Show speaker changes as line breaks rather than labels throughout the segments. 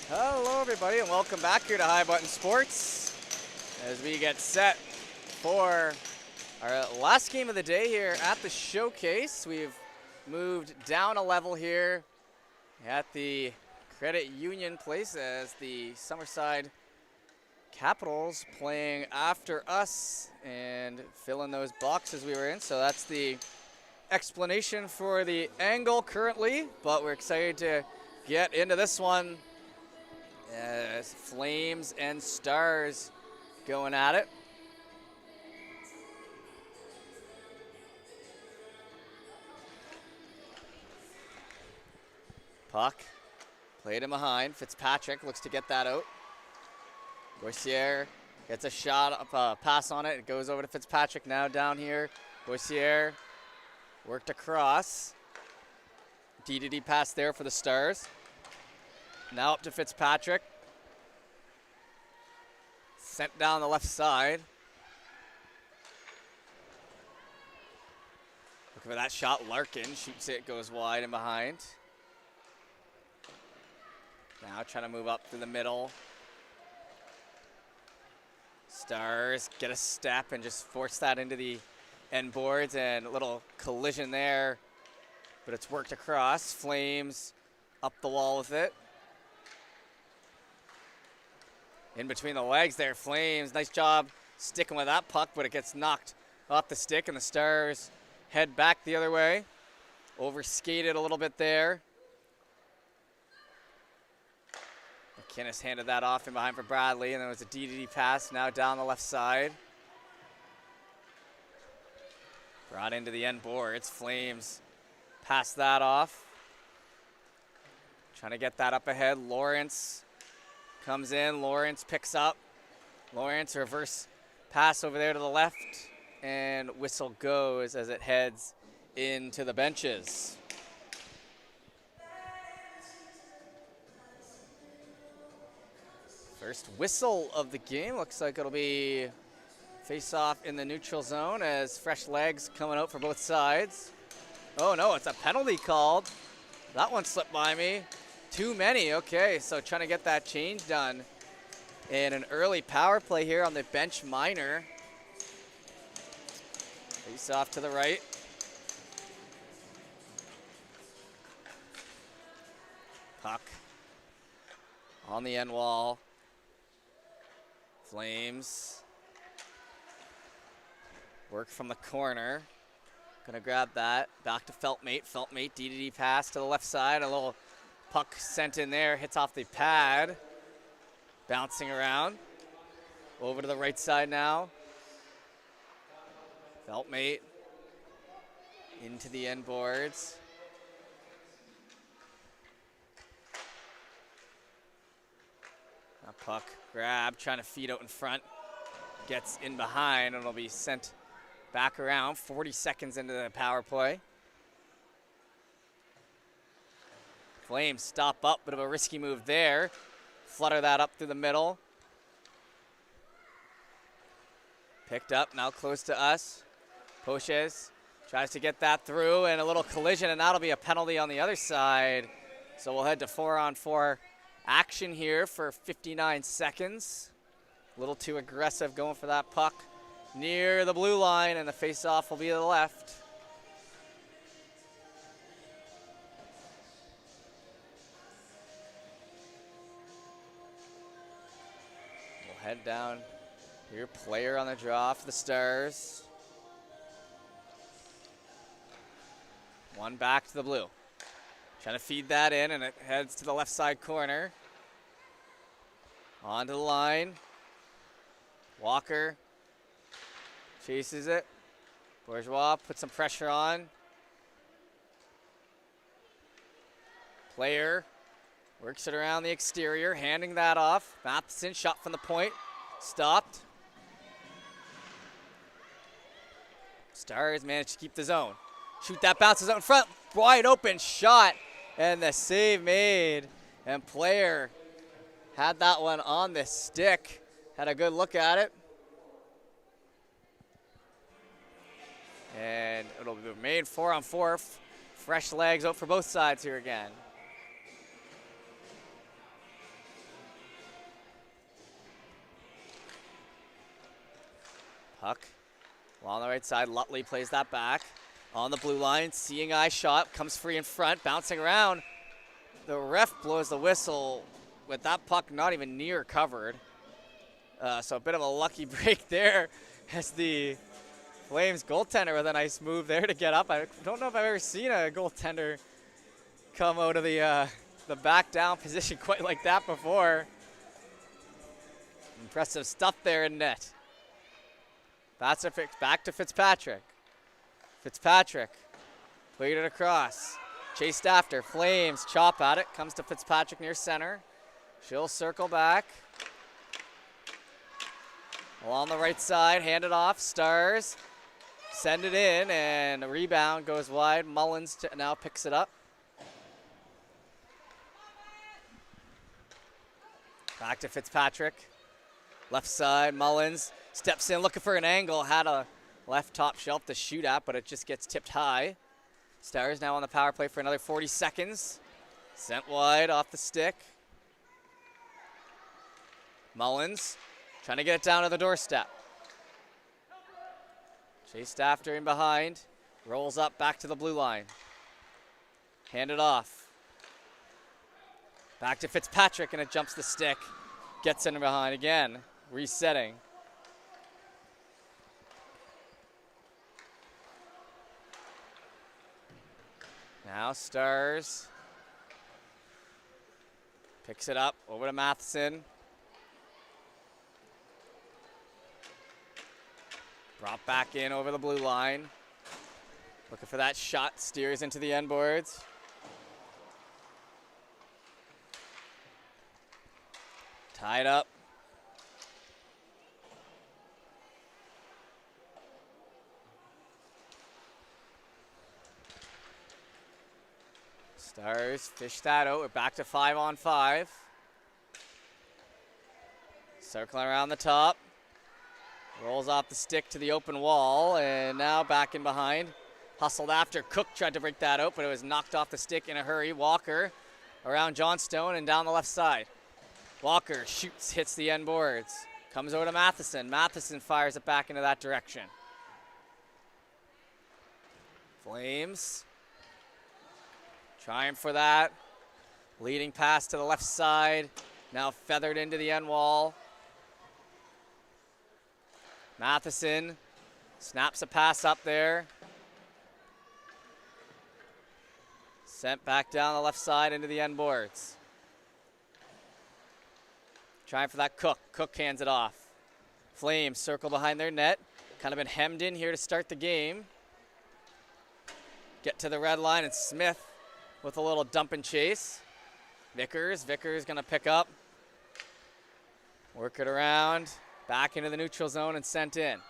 Hello everybody and welcome back here to High Button Sports as we get set for our last game of the day here at the showcase. We've moved down a level here at the Credit Union Place as the Summerside Capitals playing after us and filling those boxes we were in. So that's the explanation for the angle currently, but we're excited to get into this one. As Flames and Stars going at it. Puck played in behind. Fitzpatrick looks to get that out. Boissiere gets a shot, pass on it. It goes over to Fitzpatrick now down here. Boissiere worked across. D pass there for the Stars. Now up to Fitzpatrick. Sent down the left side. Looking for that shot. Larkin shoots it, goes wide and behind. Now trying to move up through the middle. Stars get a step and just force that into the end boards, and a little collision there. But it's worked across. Flames up the wall with it. In between the legs there, Flames. Nice job sticking with that puck, but it gets knocked off the stick, and the Stars head back the other way. Overskated a little bit there. McInnes handed that off in behind for Bradley, and there was a D pass now down the left side. Brought into the end boards. Flames pass that off. Trying to get that up ahead. Lawrence comes in, Lawrence picks up. Lawrence reverse pass over there to the left, and whistle goes as it heads into the benches. First whistle of the game. Looks like it'll be face-off in the neutral zone as fresh legs coming out for both sides. Oh no, it's a penalty called. That one slipped by me. Too many, okay, so trying to get that change done. And an early power play here on the bench minor. Face off to the right. Puck on the end wall. Flames work from the corner. Gonna grab that, back to Feltmate. Feltmate, D pass to the left side, a little puck sent in there, hits off the pad. Bouncing around. Over to the right side now. Feltmate into the end boards. A puck grab, trying to feed out in front. Gets in behind, and it'll be sent back around. 40 seconds into the power play. Flames stop up, bit of a risky move there. Flutter that up through the middle. Picked up, now close to us. Poches tries to get that through, and a little collision, and that'll be a penalty on the other side. So we'll head to 4-on-4 action here for 59 seconds. A little too aggressive going for that puck near the blue line, and the face-off will be to the left. Head down here, player on the draw for the Stars. One back to the blue. Trying to feed that in, and it heads to the left side corner. Onto the line. Walker chases it. Bourgeois puts some pressure on. Player works it around the exterior, handing that off. Matheson, shot from the point, stopped. Stars managed to keep the zone. Shoot that, bounces out in front, wide open shot, and the save made. And player had that one on the stick, had a good look at it. And it'll remain 4-on-4. Fresh legs out for both sides here again. Puck along the right side. Lutley plays that back. On the blue line, seeing eye shot, comes free in front, bouncing around. The ref blows the whistle with that puck not even near covered. So a bit of a lucky break there as the Flames goaltender with a nice move there to get up. I don't know if I've ever seen a goaltender come out of the back down position quite like that before. Impressive stuff there in net. Back to Fitzpatrick. Fitzpatrick played it across. Chased after. Flames chop at it. Comes to Fitzpatrick near center. She'll circle back. Along the right side, hand it off. Stars send it in, and a rebound goes wide. Mullins now picks it up. Back to Fitzpatrick. Left side, Mullins steps in looking for an angle. Had a left top shelf to shoot at, but it just gets tipped high. Stars now on the power play for another 40 seconds. Sent wide off the stick. Mullins trying to get it down to the doorstep. Chased after and behind. Rolls up back to the blue line. Hand it off. Back to Fitzpatrick, and it jumps the stick. Gets in behind again. Resetting. Now Stars picks it up over to Matheson. Brought back in over the blue line. Looking for that shot, steers into the end boards. Tied up. Stars fish that out. We're back to 5-on-5. Circling around the top. Rolls off the stick to the open wall, and now back in behind. Hustled after. Cook tried to break that out, but it was knocked off the stick in a hurry. Walker around Johnstone and down the left side. Walker shoots, hits the end boards. Comes over to Matheson. Matheson fires it back into that direction. Flames trying for that. Leading pass to the left side. Now feathered into the end wall. Matheson snaps a pass up there. Sent back down the left side into the end boards. Trying for that Cook. Cook hands it off. Flames circle behind their net. Kind of been hemmed in here to start the game. Get to the red line, and Smith with a little dump and chase. Vickers gonna pick up. Work it around. Back into the neutral zone and sent in.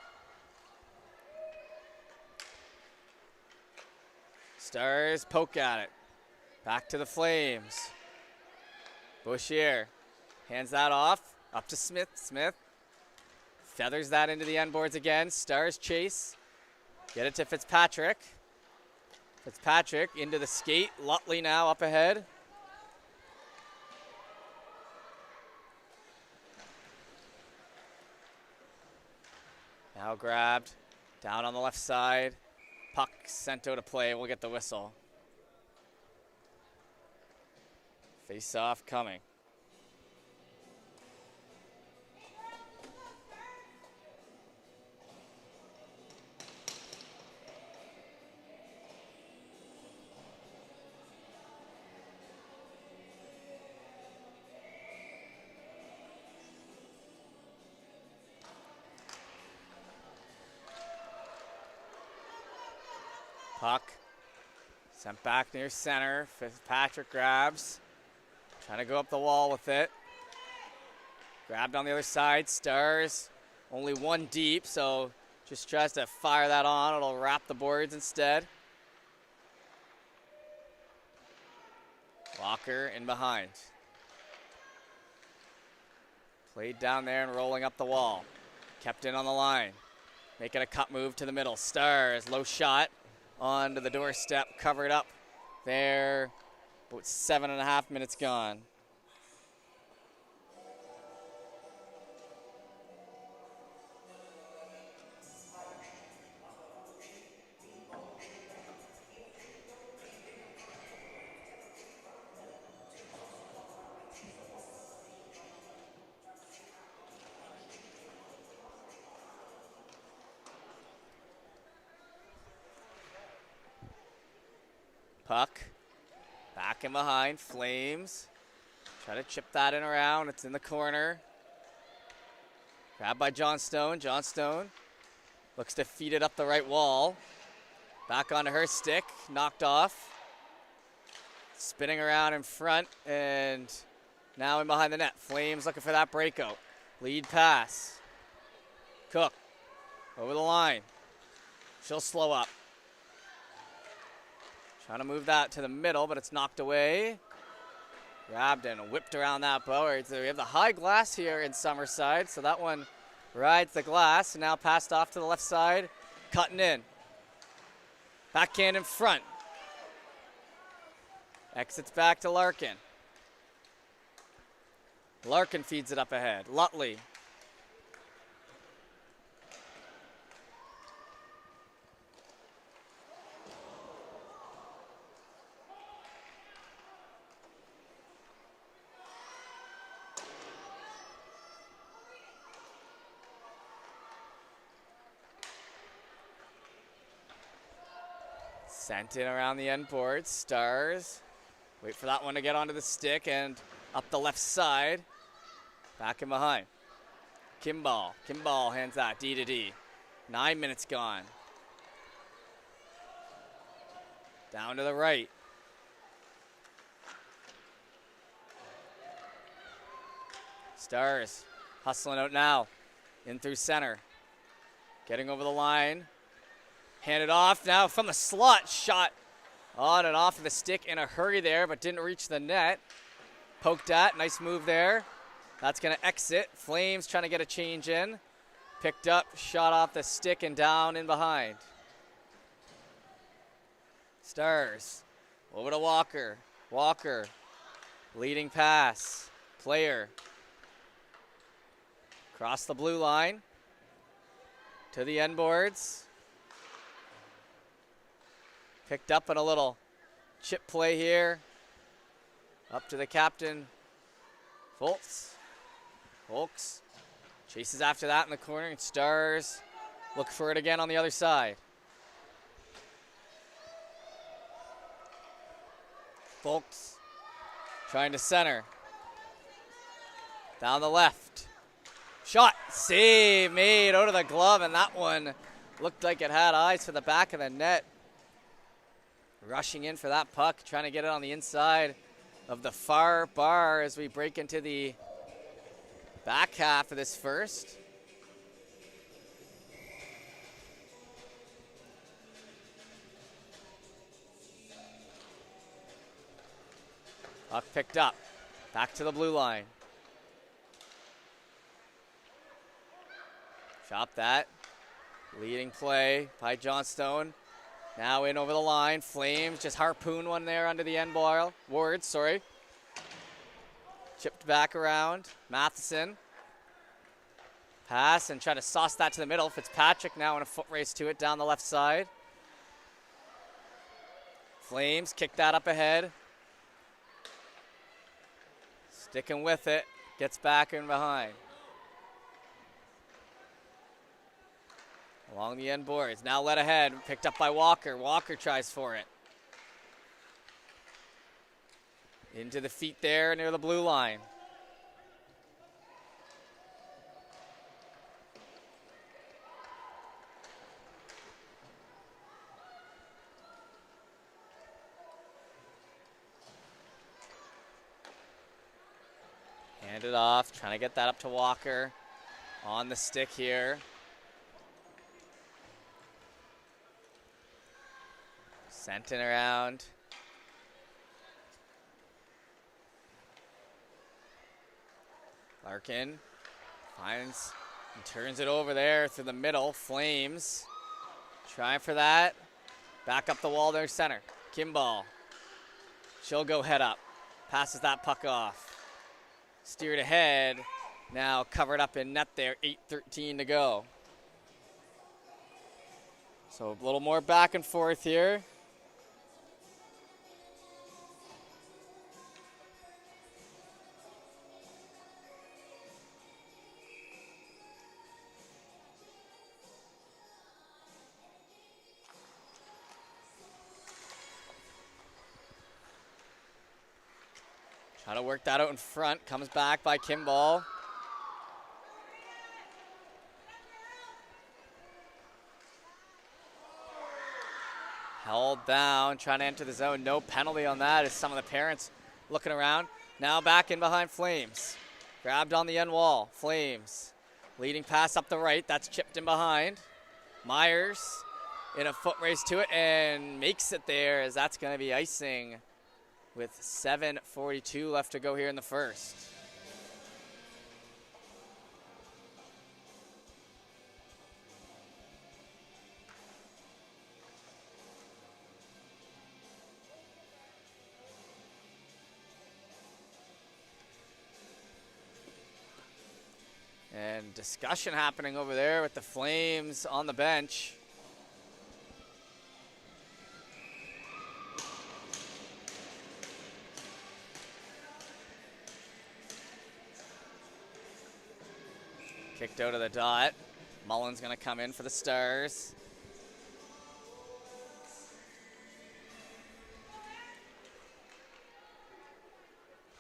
Stars poke at it. Back to the Flames. Bouchier hands that off. Up to Smith. Smith feathers that into the end boards again. Stars chase. Get it to Fitzpatrick. Fitzpatrick into the skate. Lutley now up ahead. Now grabbed, down on the left side. Puck sent out to play. We'll get the whistle. Face-off coming. Puck sent back near center. Fitzpatrick grabs. Trying to go up the wall with it. Grabbed on the other side. Stars only one deep, so just tries to fire that on. It'll wrap the boards instead. Walker in behind. Played down there and rolling up the wall. Kept in on the line. Making a cut move to the middle. Stars, low shot. Onto the doorstep, covered up there. About 7.5 minutes gone. Puck. Back and behind. Flames. Try to chip that in around. It's in the corner. Grabbed by Johnstone. Johnstone looks to feed it up the right wall. Back onto her stick. Knocked off. Spinning around in front and now in behind the net. Flames looking for that breakout. Lead pass. Cook. Over the line. She'll slow up. Trying to move that to the middle, but it's knocked away. Grabbed and whipped around that bow. So we have the high glass here in Summerside, so that one rides the glass. And now passed off to the left side. Cutting in. Backhand in front. Exits back to Larkin. Larkin feeds it up ahead. Lutley. Sent in around the end board. Stars. Wait for that one to get onto the stick and up the left side. Back and behind. Kimball. Kimball hands that. D to D. 9 minutes gone. Down to the right. Stars hustling out now. In through center. Getting over the line. Handed off now from the slot. Shot on and off of the stick in a hurry there, but didn't reach the net. Poked at. Nice move there. That's going to exit. Flames trying to get a change in. Picked up, shot off the stick and down in behind. Stars. Over to Walker. Walker. Leading pass. Player. Across the blue line. To the end boards. Picked up in a little chip play here. Up to the captain. Foltz. Folks chases after that in the corner. And Stars look for it again on the other side. Folks trying to center. Down the left. Shot. Save made out of the glove. And that one looked like it had eyes for the back of the net. Rushing in for that puck, trying to get it on the inside of the far bar as we break into the back half of this first. Puck picked up. Back to the blue line. Shot that. Leading play by Johnstone. Now in over the line. Flames just harpoon one there under the end bar. Ward, sorry. Chipped back around. Matheson. Pass and try to sauce that to the middle. Fitzpatrick now in a foot race to it down the left side. Flames kick that up ahead. Sticking with it. Gets back and behind. Along the end boards. Now led ahead. Picked up by Walker. Walker tries for it. Into the feet there near the blue line. Hand it off. Trying to get that up to Walker. On the stick here. Sent in around. Larkin finds and turns it over there through the middle. Flames trying for that. Back up the wall there, center. Kimball. She'll go head up. Passes that puck off. Steered ahead. Now covered up in net there. 8:13 to go. So a little more back and forth here. Trying to work that out in front. Comes back by Kimball. Held down, trying to enter the zone. No penalty on that as some of the parents looking around. Now back in behind Flames. Grabbed on the end wall. Flames leading pass up the right. That's chipped in behind. Myers in a foot race to it and makes it there, as that's going to be icing with 7:42 left to go here in the first. And discussion happening over there with the Flames on the bench. Kicked out of the dot. Mullen's going to come in for the Stars.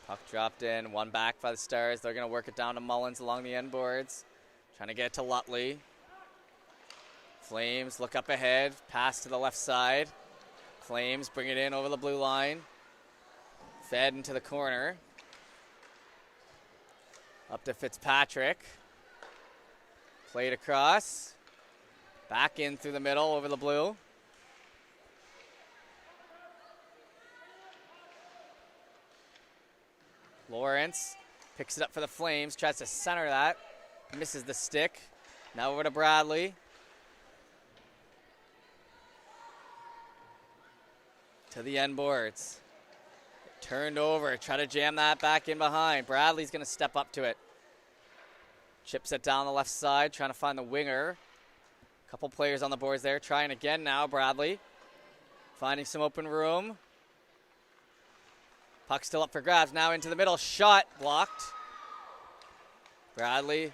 Puck dropped in, one back by the Stars. They're going to work it down to Mullins along the end boards. Trying to get to Lutley. Flames look up ahead, pass to the left side. Flames bring it in over the blue line. Fed into the corner. Up to Fitzpatrick. Played across. Back in through the middle over the blue. Lawrence picks it up for the Flames, tries to center that, misses the stick. Now over to Bradley. To the end boards. Turned over, try to jam that back in behind. Bradley's going to step up to it. Chips it down the left side, trying to find the winger. Couple players on the boards there, trying again now, Bradley. Finding some open room. Puck still up for grabs, now into the middle, shot blocked. Bradley,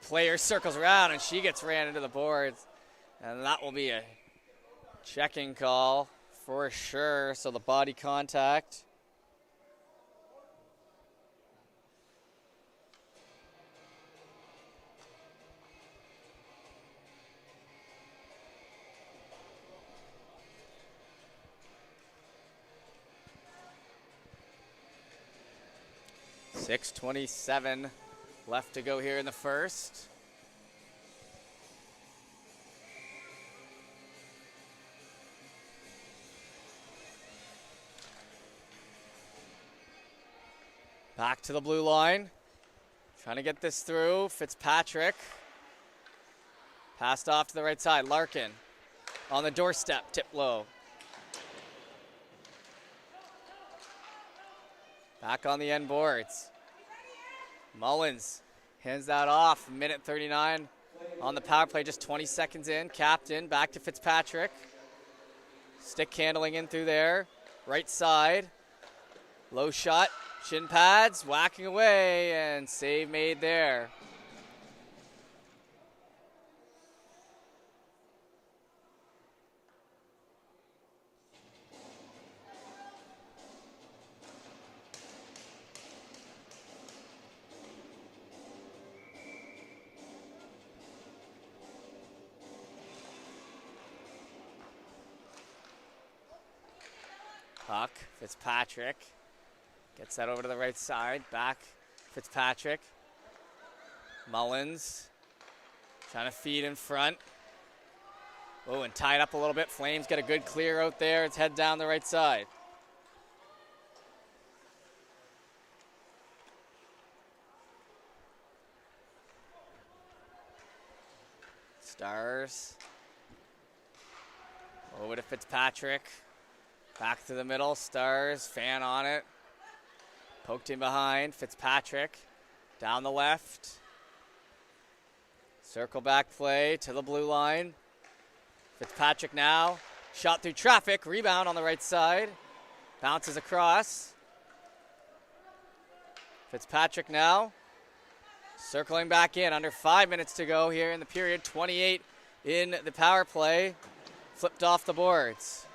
player circles around and she gets ran into the boards. And that will be a checking call for sure, so the body contact. .6:27 left to go here in the first. Back to the blue line. Trying to get this through. Fitzpatrick. Passed off to the right side. Larkin on the doorstep. Tip low. Back on the end boards. Mullins hands that off. Minute 39 on the power play, just 20 seconds in. Captain back to Fitzpatrick. Stick handling in through there. Right side. Low shot. Shin pads. Whacking away and save made there. Puck, Fitzpatrick gets that over to the right side. Back, Fitzpatrick. Mullins trying to feed in front. Oh, and tied up a little bit. Flames get a good clear out there. It's head down the right side. Stars. Over to Fitzpatrick. Back to the middle, Stars, fan on it. Poked in behind, Fitzpatrick. Down the left. Circle back play to the blue line. Fitzpatrick now. Shot through traffic, rebound on the right side. Bounces across. Fitzpatrick now. Circling back in, under 5 minutes to go here in the period. 28 in the power play. Flipped off the boards.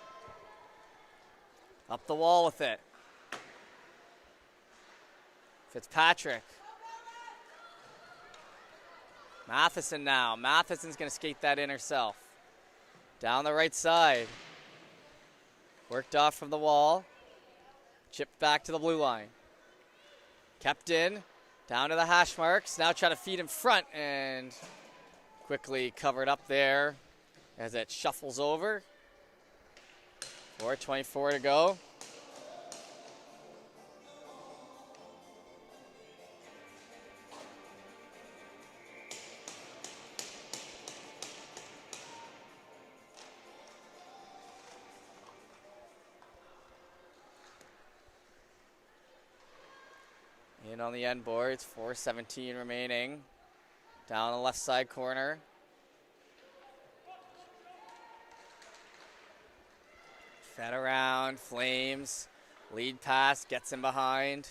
Up the wall with it. Fitzpatrick. Matheson now. Matheson's going to skate that in herself. Down the right side. Worked off from the wall. Chipped back to the blue line. Kept in. Down to the hash marks. Now try to feed in front and quickly covered up there as it shuffles over. 4:24 to go. In on the end boards, 4:17 remaining. Down the left side corner. Fed around, Flames. Lead pass, gets him behind.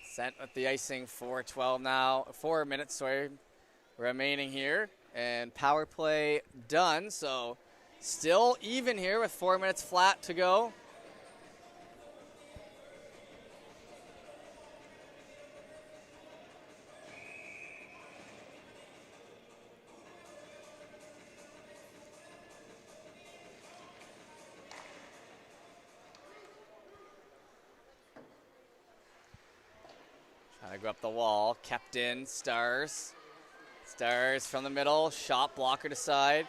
Sent with the icing, 4:12 now. 4 minutes, remaining here. And power play done, so still even here with 4 minutes flat to go. Trying to go up the wall, kept in, Stars. Stars from the middle, shot blocker to side.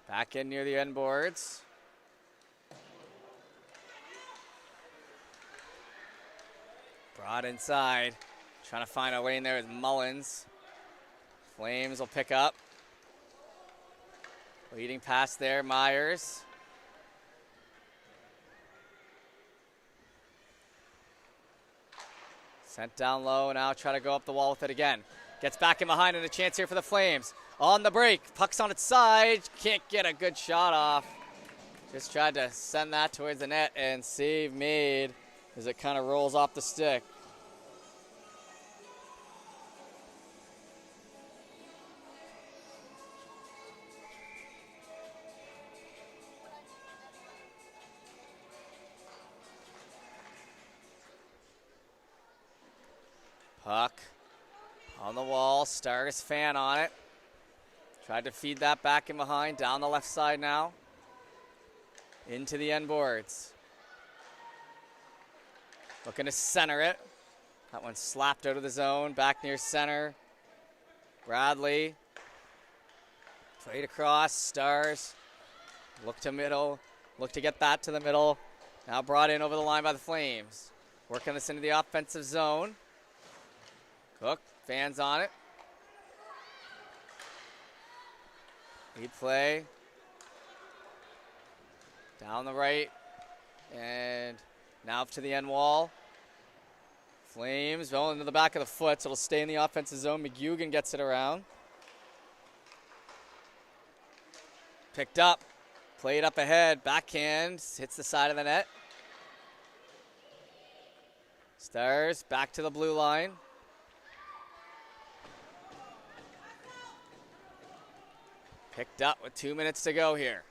Back in near the end boards. Brought inside, trying to find a way in there with Mullins. Flames will pick up. Leading pass there, Myers. Sent down low, now try to go up the wall with it again. Gets back in behind and a chance here for the Flames. On the break, puck's on its side. Can't get a good shot off. Just tried to send that towards the net and save made as it kind of rolls off the stick. Puck on the wall, Stars fan on it. Tried to feed that back in behind, down the left side now. Into the end boards. Looking to center it. That one slapped out of the zone, back near center. Bradley. Played across, Stars. Look to middle, look to get that to the middle. Now brought in over the line by the Flames. Working this into the offensive zone. Cook, fans on it. Lead play. Down the right. And now up to the end wall. Flames rolling into the back of the foot, so it'll stay in the offensive zone. McGugan gets it around. Picked up. Played up ahead. Backhand. Hits the side of the net. Stars back to the blue line. Picked up with 2 minutes to go here.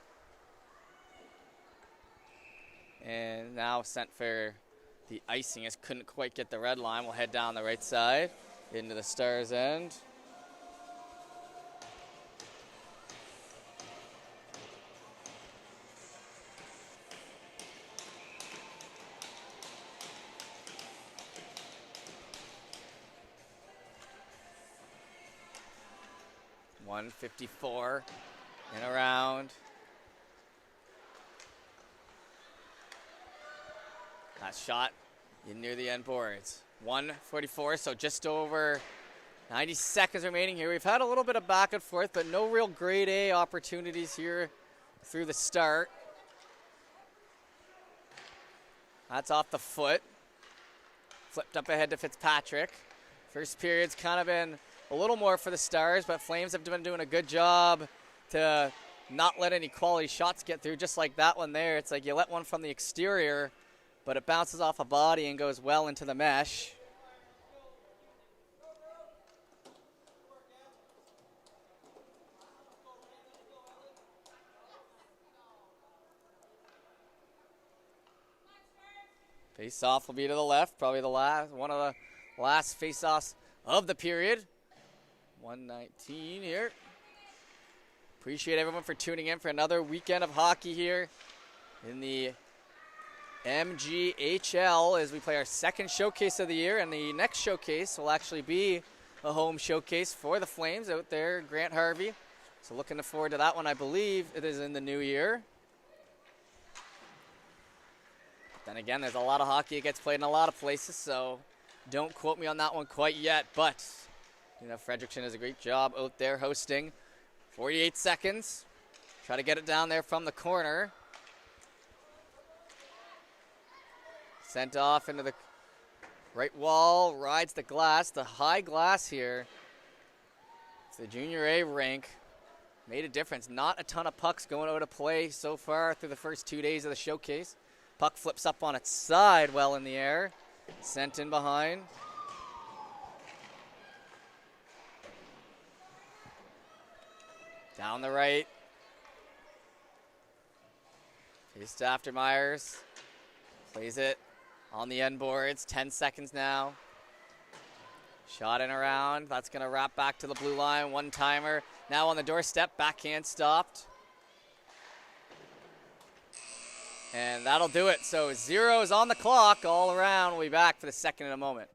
And now sent for the icing. As couldn't quite get the red line. We'll head down the right side into the Stars end. .154 and around. That shot in near the end boards. 1:44, so just over 90 seconds remaining here. We've had a little bit of back and forth, but no real grade A opportunities here through the start. That's off the foot. Flipped up ahead to Fitzpatrick. First period's kind of been a little more for the Stars, but Flames have been doing a good job to not let any quality shots get through, just like that one there. It's like you let one from the exterior, but it bounces off a body and goes well into the mesh. Face-off will be to the left, probably one of the last face-offs of the period. 119 here. Appreciate everyone for tuning in for another weekend of hockey here in the MGHL as we play our second showcase of the year, and the next showcase will actually be a home showcase for the Flames out there, Grant Harvey. So looking forward to that one. I believe it is in the new year. Then again, there's a lot of hockey that gets played in a lot of places, so don't quote me on that one quite yet. But, you know, Fredericton does a great job out there hosting. 48 seconds. Try to get it down there from the corner. Sent off into the right wall, rides the glass, the high glass here. It's the Junior A rank. Made a difference. Not a ton of pucks going out of play so far through the first 2 days of the showcase. Puck flips up on its side well in the air. Sent in behind. Down the right. Face to after Myers. Plays it on the end boards. 10 seconds now. Shot in around. That's going to wrap back to the blue line. One-timer. Now on the doorstep. Backhand stopped. And that'll do it. So 0 is on the clock all around. We'll be back for the second in a moment.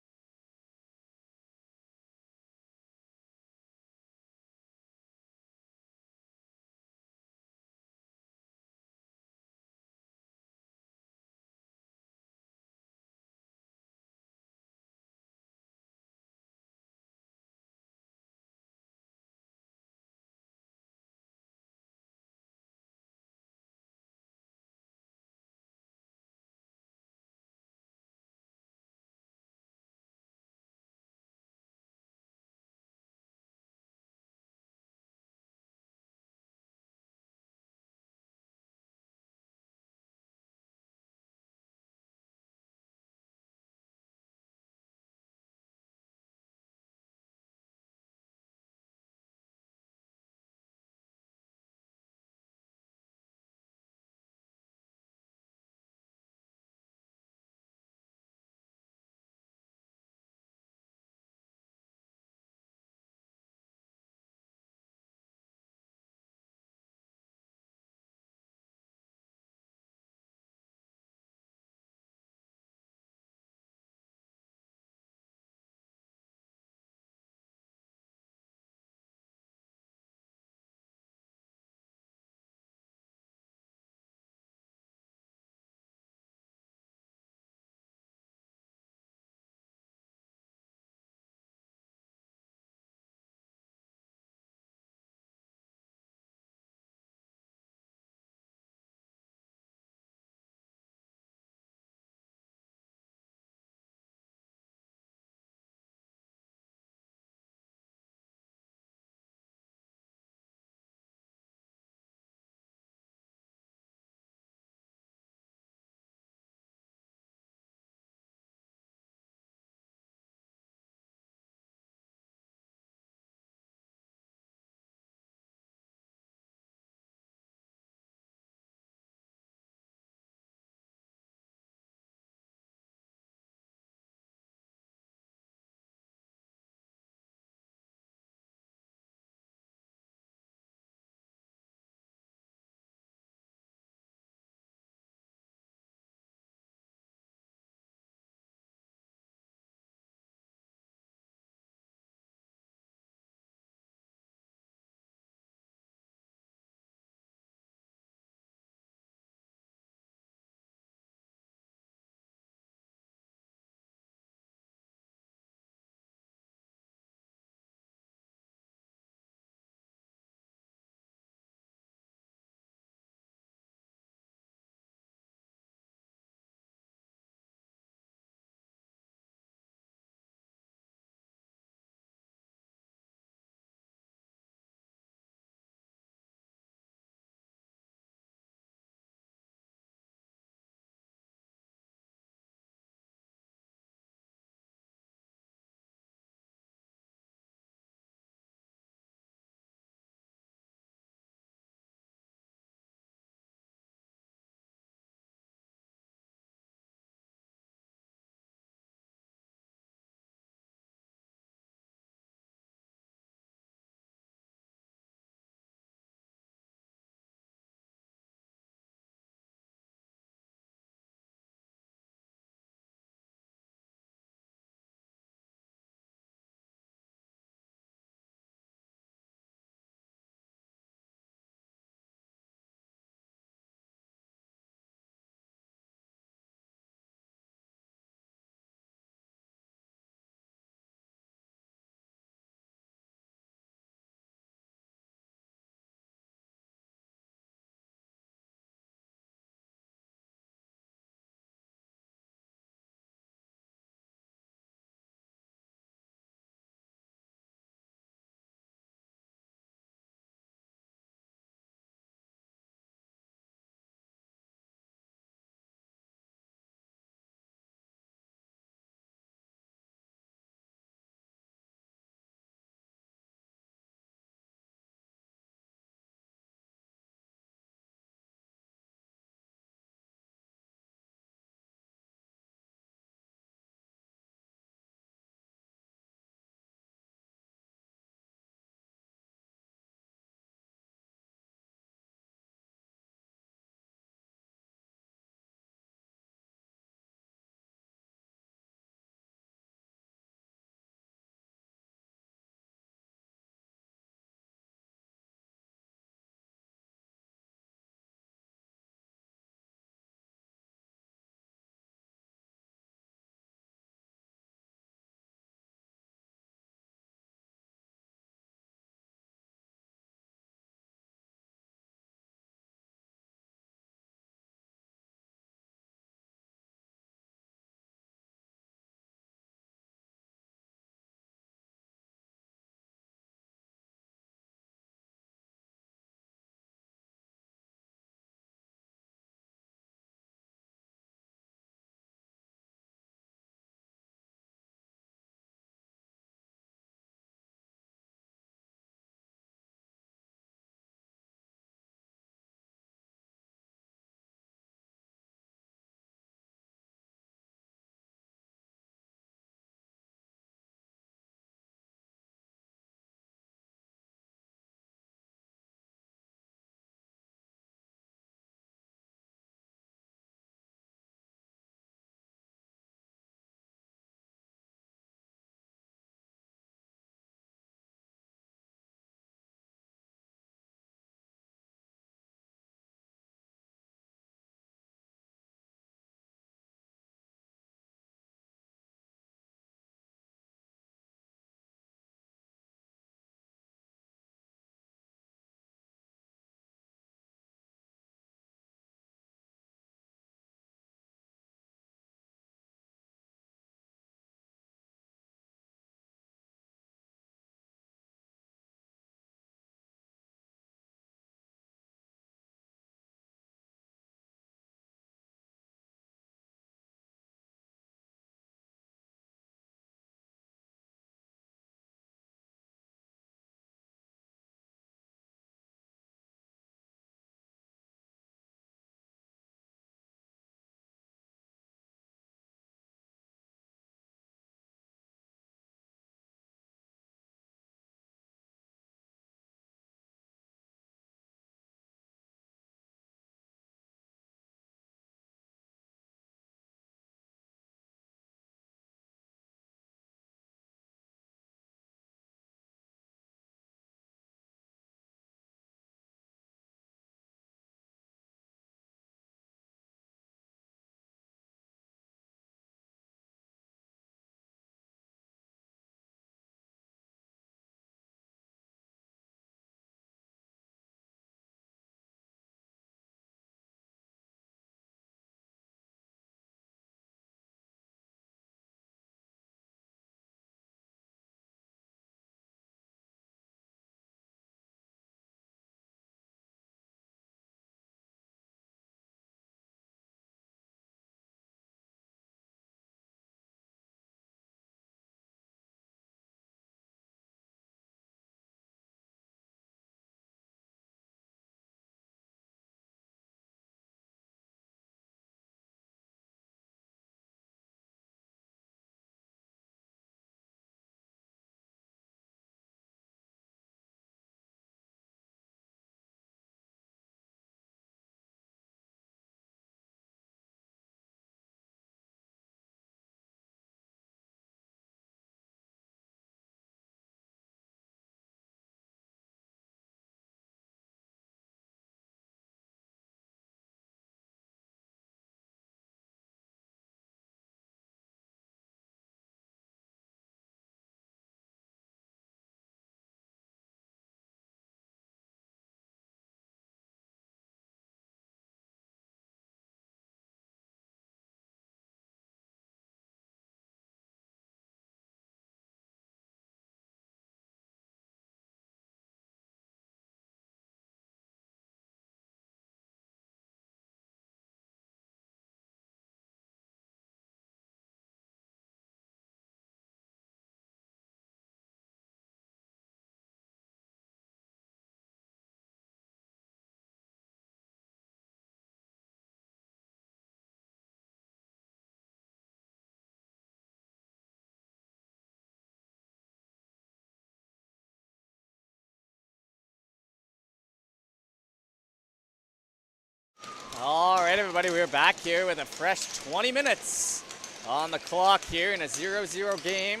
everybody. We're back here with a fresh 20 minutes on the clock here in a 0-0 game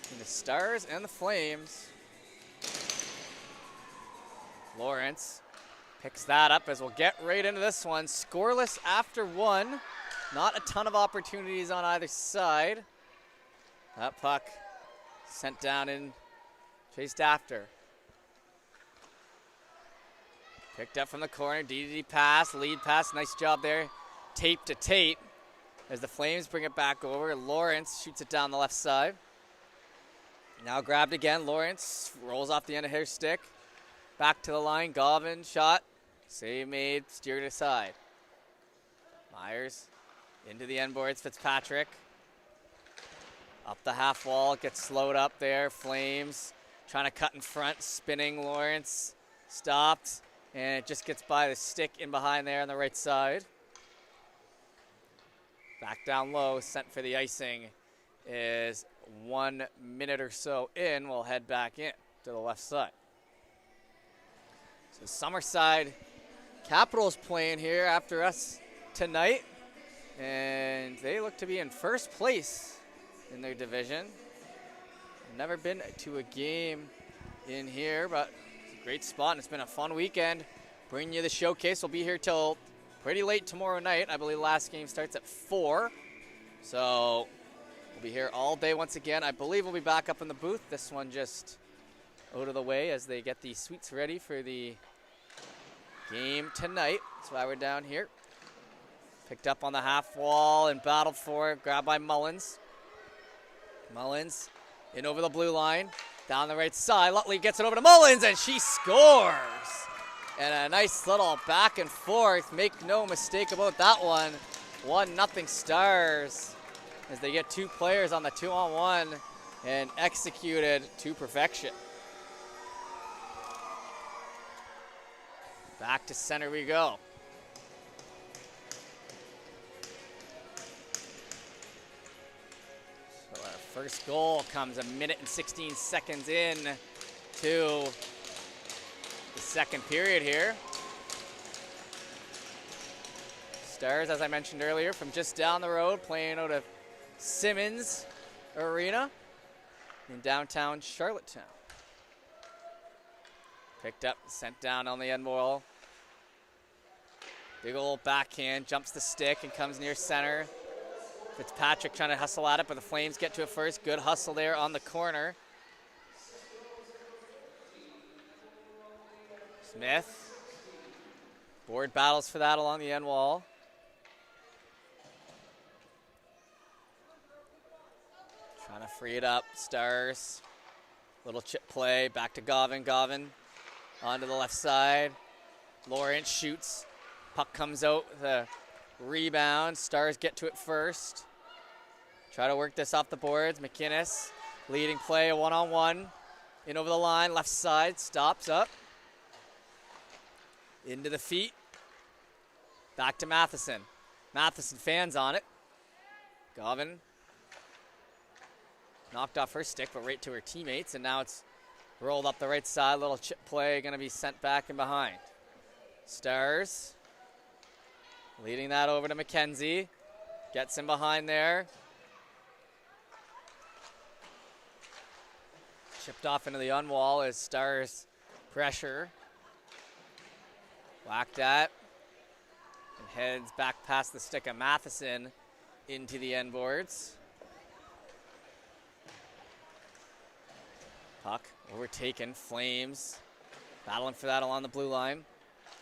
between the Stars and the Flames. Lawrence picks that up as we'll get right into this one. Scoreless after one. Not a ton of opportunities on either side. That puck sent down and chased after. Picked up from the corner, DDD pass, lead pass, nice job there. Tape to Tate as the Flames bring it back over. Lawrence shoots it down the left side. Now grabbed again, Lawrence rolls off the end of his stick. Back to the line, Govin shot, save made, steered aside. Myers into the end boards, Fitzpatrick. Up the half wall, gets slowed up there, Flames trying to cut in front, spinning Lawrence, stopped. And it just gets by the stick in behind there on the right side. Back down low, sent for the icing is 1 minute or so in. We'll head back in to the left side. So Summerside Capitals playing here after us tonight. And they look to be in first place in their division. Never been to a game in here, but great spot, and it's been a fun weekend. Bringing you the showcase. We'll be here till pretty late tomorrow night. I believe the last game starts at 4. So we'll be here all day once again. I believe we'll be back up in the booth. This one just out of the way as they get the suites ready for the game tonight. That's why we're down here. Picked up on the half wall and battled for it. Grabbed by Mullins. Mullins in over the blue line. Down the right side, Lutley gets it over to Mullins, and she scores. And a nice little back and forth. Make no mistake about that one. 1-0 Stars as they get 2 players on the 2-on-1 and executed to perfection. Back to center we go. First goal comes 1 minute and 16 seconds in to the second period here. Stars, as I mentioned earlier, from just down the road, playing out of Simmons Arena in downtown Charlottetown. Picked up, sent down on the end wall. Big old backhand, jumps the stick and comes near center. Fitzpatrick trying to hustle at it, but the Flames get to it first. Good hustle there on the corner. Smith. Board battles for that along the end wall. Trying to free it up. Stars. Little chip play. Back to Govin. Govin onto the left side. Lawrence shoots. Puck comes out. The rebound. Stars get to it first. Try to work this off the boards. McInnes leading play, a 1-on-1. In over the line, left side, stops up. Into the feet. Back to Matheson. Matheson fans on it. Govin knocked off her stick, but right to her teammates, and now it's rolled up the right side. Little chip play, going to be sent back and behind. Stars leading that over to McKenzie. Gets him behind there. Chipped off into the on-wall as Stars pressure. Whacked at. And heads back past the stick of Matheson into the end boards. Puck overtaken. Flames battling for that along the blue line.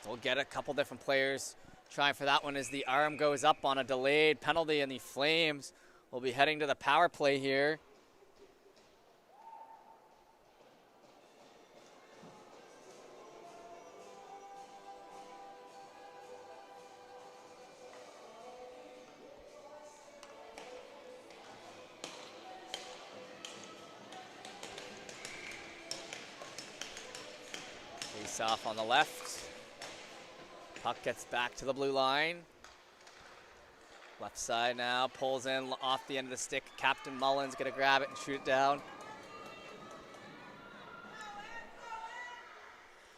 We'll get a couple different players trying for that one as the arm goes up on a delayed penalty, and the Flames will be heading to the power play here. Face off on the left. Puck gets back to the blue line. Left side now, pulls in off the end of the stick. Captain Mullins gonna grab it and shoot it down.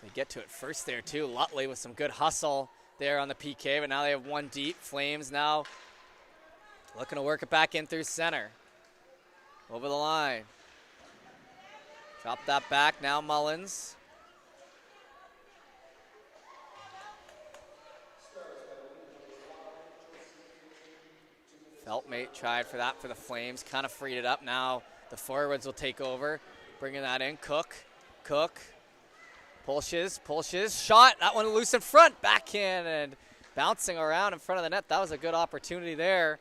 They get to it first there too. Lutley with some good hustle there on the PK, but now they have one deep. Flames now looking to work it back in through center. Over the line. Drop that back, now Mullins. Feltmate tried for that for the Flames, kind of freed it up. Now the forwards will take over, bringing that in. Cook, Pulshes, shot, that one loose in front, backhand and bouncing around in front of the net. That was a good opportunity there.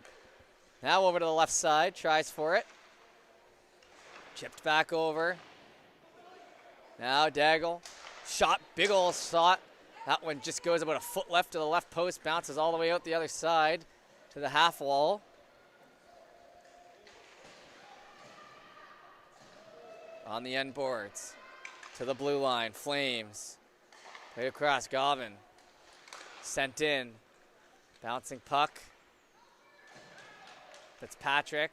Now over to the left side, tries for it. Chipped back over. Now Daigle, shot, big ol' shot. That one just goes about a foot left to the left post, bounces all the way out the other side to the half wall. On the end boards, to the blue line, Flames. Played across, Govan. Sent in, bouncing puck. Fitzpatrick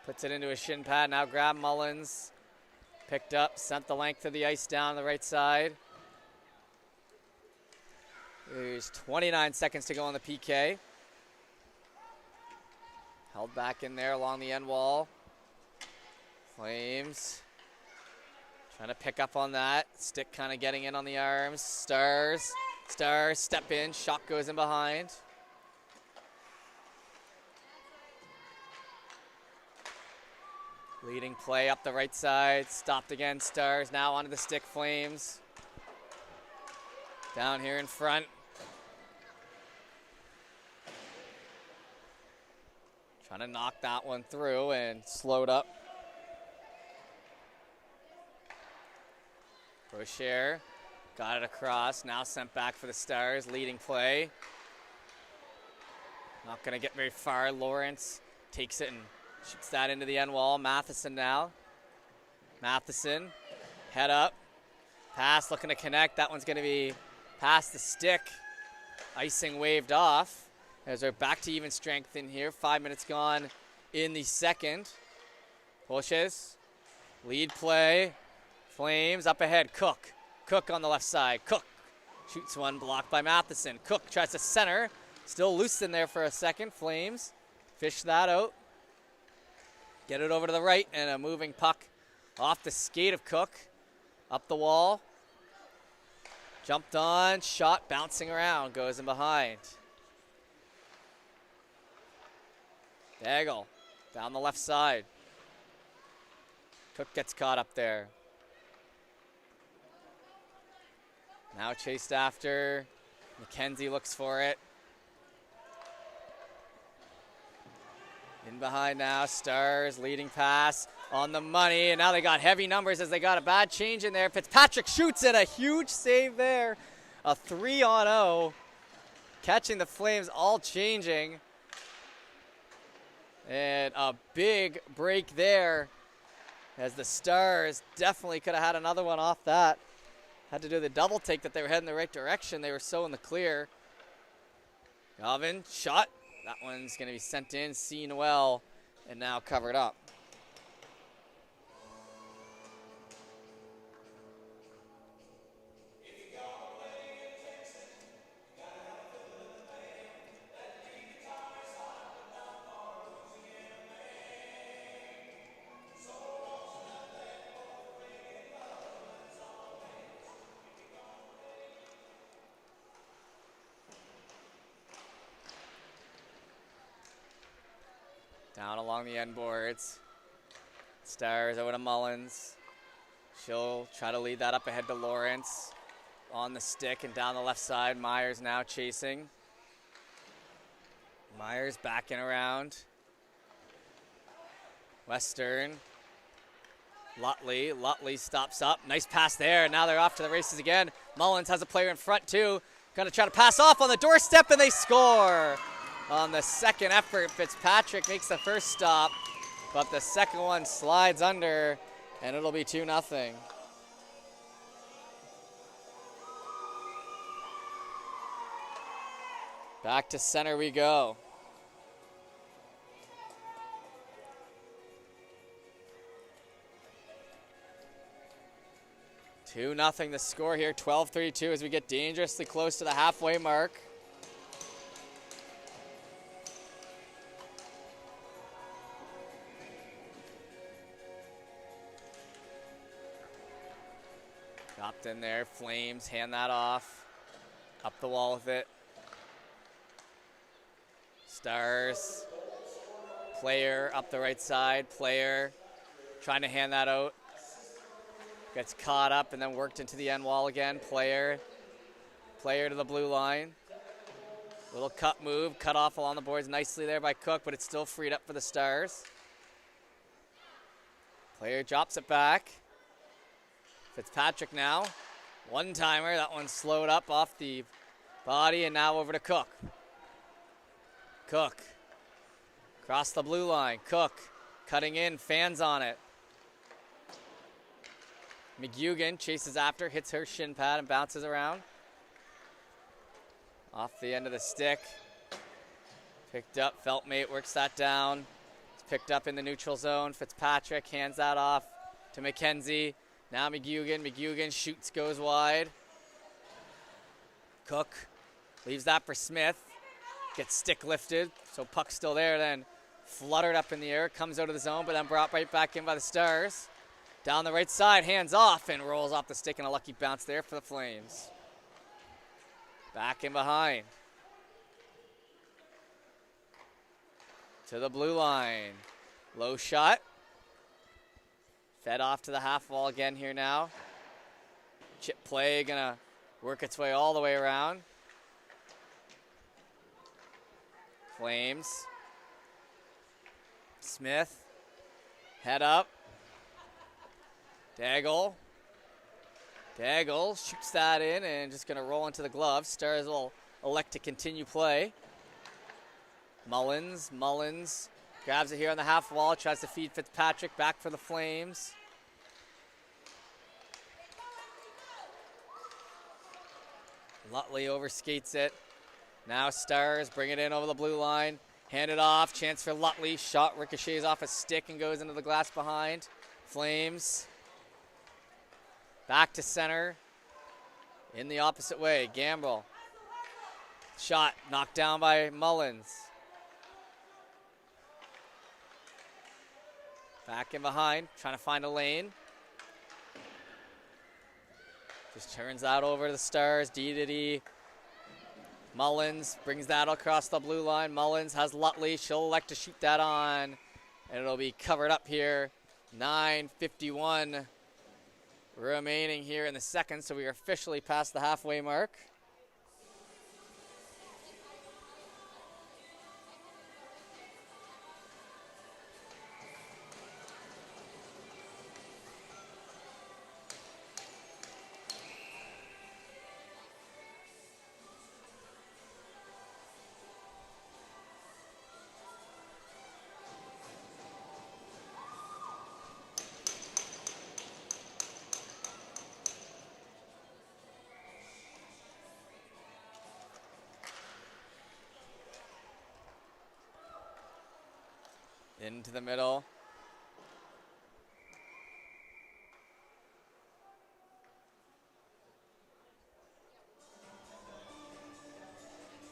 puts it into a shin pad, now grab Mullins. Picked up, sent the length of the ice down the right side. There's 29 seconds to go on the PK. Held back in there along the end wall. Flames trying to pick up on that. Stick kind of getting in on the arms. Stars, step in, shot goes in behind. Leading play up the right side, stopped again, Stars, now onto the stick, Flames. Down here in front. Trying to knock that one through and slowed up. Rocher got it across, now sent back for the Stars, leading play. Not gonna get very far, Lawrence takes it and shoots that into the end wall. Matheson now. Matheson, head up. Pass looking to connect. That one's going to be past the stick. Icing waved off. As we're back to even strength in here. 5 minutes gone in the second. Pushes. Lead play. Flames up ahead. Cook. Cook on the left side. Cook shoots one, blocked by Matheson. Cook tries to center. Still loose in there for a second. Flames fish that out. Get it over to the right, and a moving puck off the skate of Cook. Up the wall. Jumped on, shot, bouncing around, goes in behind. Daigle down the left side. Cook gets caught up there. Now chased after. McKenzie looks for it. In behind now, Stars leading pass on the money, and now they got heavy numbers as they got a bad change in there. Fitzpatrick shoots it, a huge save there. A 3-on-0, catching the Flames all changing. And a big break there as the Stars definitely could have had another one off that. Had to do the double take that they were heading the right direction. They were so in the clear. Govan, shot. That one's going to be sent in, seen well, and now covered up. Down along the end boards. Stars over to Mullins. She'll try to lead that up ahead to Lawrence. On the stick and down the left side. Myers now chasing. Myers backing around. Western. Lutley stops up. Nice pass there. Now they're off to the races again. Mullins has a player in front too. Gonna try to pass off on the doorstep, and they score. On the second effort, Fitzpatrick makes the first stop, but the second one slides under, and it'll be 2-0. Back to center we go. 2-0 the score here, 12:32 as we get dangerously close to the halfway mark. Dropped in there, Flames, hand that off. Up the wall with it. Stars. Player up the right side, Player trying to hand that out. Gets caught up and then worked into the end wall again. Player to the blue line. Little cut move, cut off along the boards nicely there by Cook, but it's still freed up for the Stars. Player drops it back. Fitzpatrick now. One-timer, that one slowed up off the body, and now over to Cook. Cook. Across the blue line. Cook cutting in, fans on it. McGugan chases after, hits her shin pad and bounces around. Off the end of the stick. Picked up, Feltmate works that down. It's picked up in the neutral zone. Fitzpatrick hands that off to McKenzie. Now McGugan shoots, goes wide. Cook leaves that for Smith. Gets stick lifted, so puck's still there, then fluttered up in the air, comes out of the zone, but then brought right back in by the Stars. Down the right side, hands off, and rolls off the stick, and a lucky bounce there for the Flames. Back in behind. To the blue line. Low shot. Fed off to the half wall again here now. Chip play gonna work its way all the way around. Flames. Smith. Head up. Daigle shoots that in and just gonna roll into the glove. Stars will elect to continue play. Mullins grabs it here on the half wall, tries to feed Fitzpatrick back for the Flames. Lutley overskates it. Now Stars bring it in over the blue line. Hand it off, chance for Lutley. Shot ricochets off a stick and goes into the glass behind. Flames. Back to center. In the opposite way, Gambrell. Shot knocked down by Mullins. Back in behind, trying to find a lane. Just turns that over to the Stars, D to D. Mullins brings that across the blue line. Mullins has Lutley, she'll elect to shoot that on. And it'll be covered up here. 9:51 remaining here in the second, so we are officially past the halfway mark. Into the middle.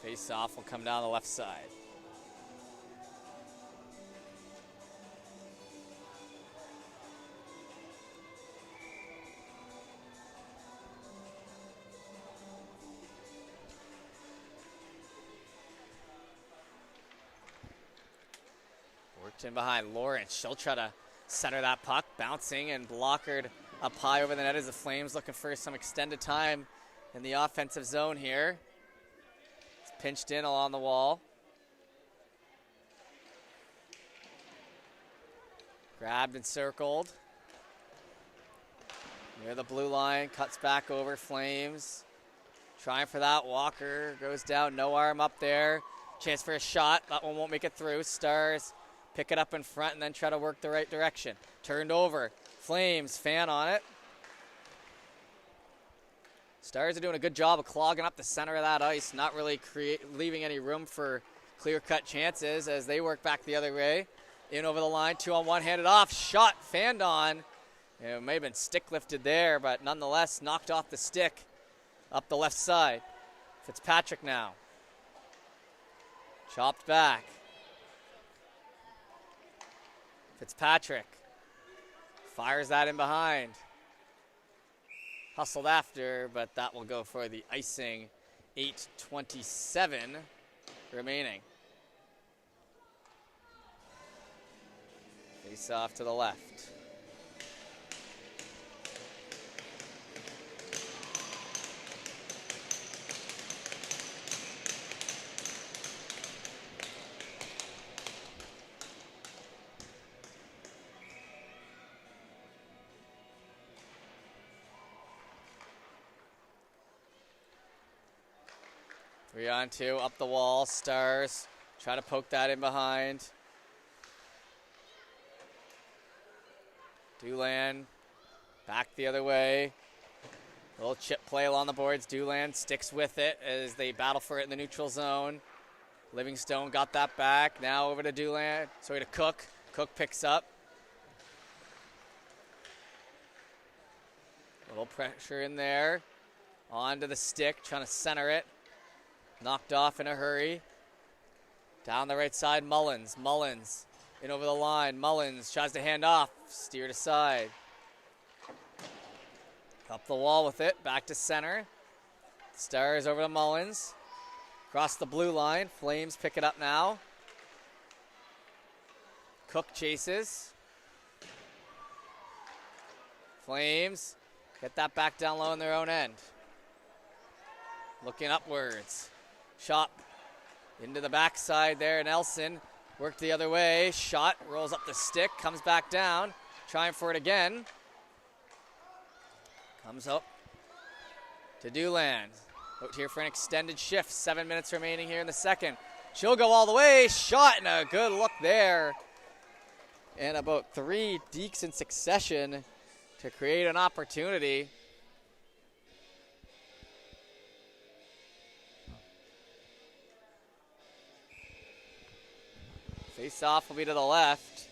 Face off will come down the left side. In behind Lawrence, she'll try to center that puck, bouncing and blockered up high over the net as the Flames looking for some extended time in the offensive zone here. It's pinched in along the wall. Grabbed and circled. Near the blue line, cuts back over Flames. Trying for that, Walker goes down, no arm up there. Chance for a shot, that one won't make it through. Stars pick it up in front and then try to work the right direction. Turned over. Flames, fan on it. Stars are doing a good job of clogging up the center of that ice, not really leaving any room for clear-cut chances as they work back the other way. In over the line, 2-on-1, handed off. Shot, fanned on. It may have been stick lifted there, but nonetheless knocked off the stick up the left side. Fitzpatrick now. Chopped back. Fitzpatrick fires that in behind. Hustled after, but that will go for the icing. 8:27 remaining. Face off to the left. Three on two, up the wall, Stars. Try to poke that in behind. Dulan back the other way. A little chip play along the boards. Dulan sticks with it as they battle for it in the neutral zone. Livingstone got that back. Now over to Dulan. Sorry, to Cook. Cook picks up. A little pressure in there. Onto the stick, trying to center it. Knocked off in a hurry. Down the right side, Mullins. Mullins in over the line. Mullins tries to hand off. Steered aside. Up the wall with it. Back to center. Stars over to Mullins. Across the blue line. Flames pick it up now. Cook chases. Flames get that back down low in their own end. Looking upwards. Shot into the backside there. Nelson worked the other way. Shot, rolls up the stick, comes back down. Trying for it again. Comes up to Dulan. Out here for an extended shift. 7 minutes remaining here in the second. She'll go all the way. Shot and a good look there. And about 3 dekes in succession to create an opportunity. Face off will be to the left.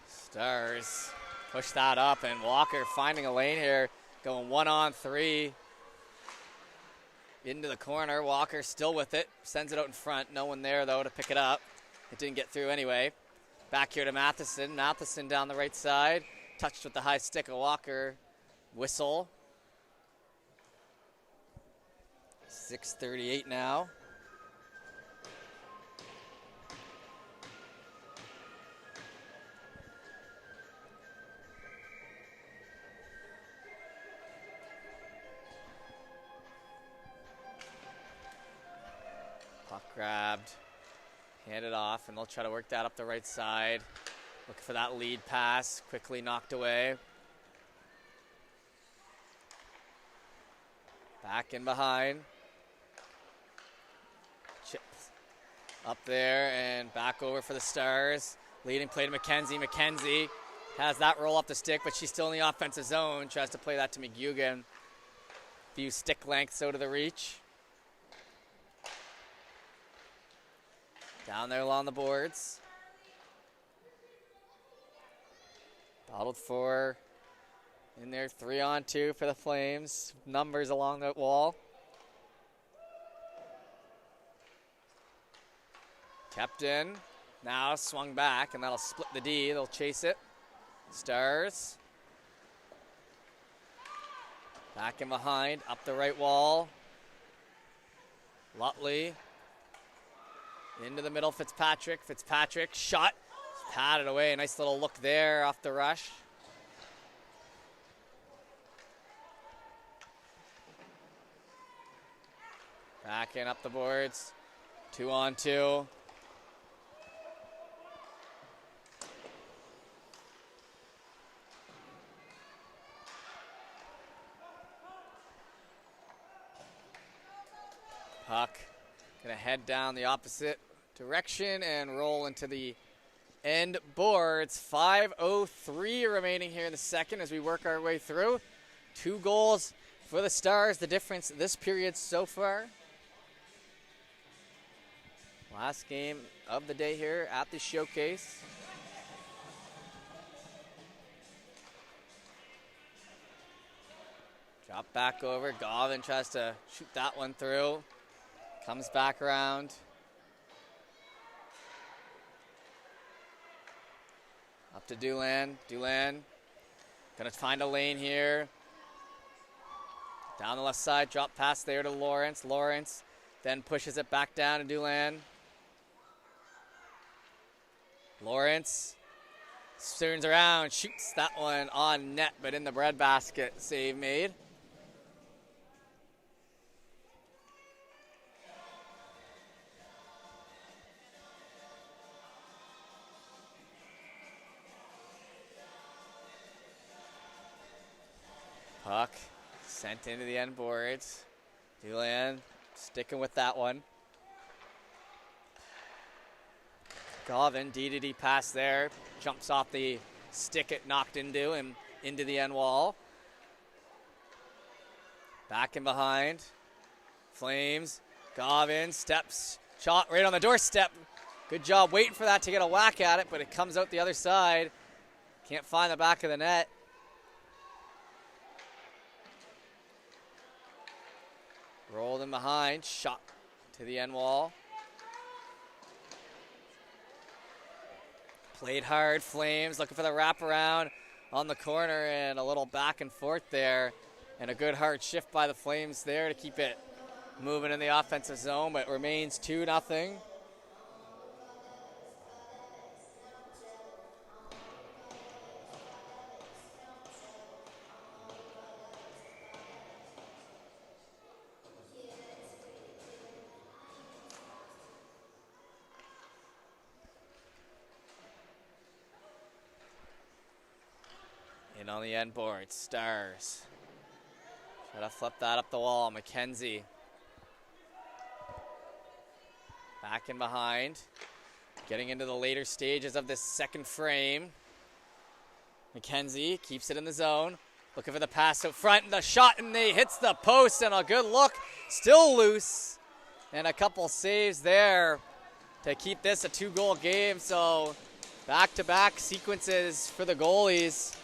Stars push that up, and Walker finding a lane here, going 1-on-3 into the corner. Walker still with it, sends it out in front. No one there though to pick it up. It didn't get through anyway. Back here to Matheson. Matheson down the right side. Touched with the high stick of Walker. Whistle. 6:38 now. Puck grabbed. Hand it off, and they'll try to work that up the right side. Looking for that lead pass. Quickly knocked away. Back in behind. Chips up there and back over for the Stars. Leading play to McKenzie. McKenzie has that roll up the stick, but she's still in the offensive zone. Tries to play that to McGugan. Few stick lengths out of the reach. Down there along the boards. Bottled for in there, 3-on-2 for the Flames. Numbers along that wall. Kept in. Now swung back, and that'll split the D. They'll chase it. Stars. Back in behind, up the right wall. Lutley. Into the middle, Fitzpatrick. Fitzpatrick, shot. Patted away. Nice little look there off the rush. Back in up the boards. 2-on-2. Puck gonna head down the opposite direction and roll into the end boards. 5:03 remaining here in the second as we work our way through. 2 goals for the Stars, the difference this period so far. Last game of the day here at the showcase. Drop back over. Gavin tries to shoot that one through. Comes back around. Up to Dulan. Dulan gonna find a lane here. Down the left side, drop pass there to Lawrence. Lawrence then pushes it back down to Dulan. Lawrence turns around, shoots that one on net, but in the breadbasket. Save made. Puck sent into the end boards. Dulan sticking with that one. Gavin, D-to-D pass there. Jumps off the stick it knocked into and into the end wall. Back and behind. Flames. Gavin steps. Shot right on the doorstep. Good job waiting for that to get a whack at it, but it comes out the other side. Can't find the back of the net. Rolled in behind, shot to the end wall. Played hard, Flames looking for the wraparound on the corner and a little back and forth there. And a good hard shift by the Flames there to keep it moving in the offensive zone, but it remains 2-0. In on the end board, Stars. Try to flip that up the wall. McKenzie. Back and behind. Getting into the later stages of this second frame. McKenzie keeps it in the zone. Looking for the pass out front and the shot, and he hits the post, and a good look. Still loose. And a couple saves there to keep this a 2-goal game. So back-to-back sequences for the goalies.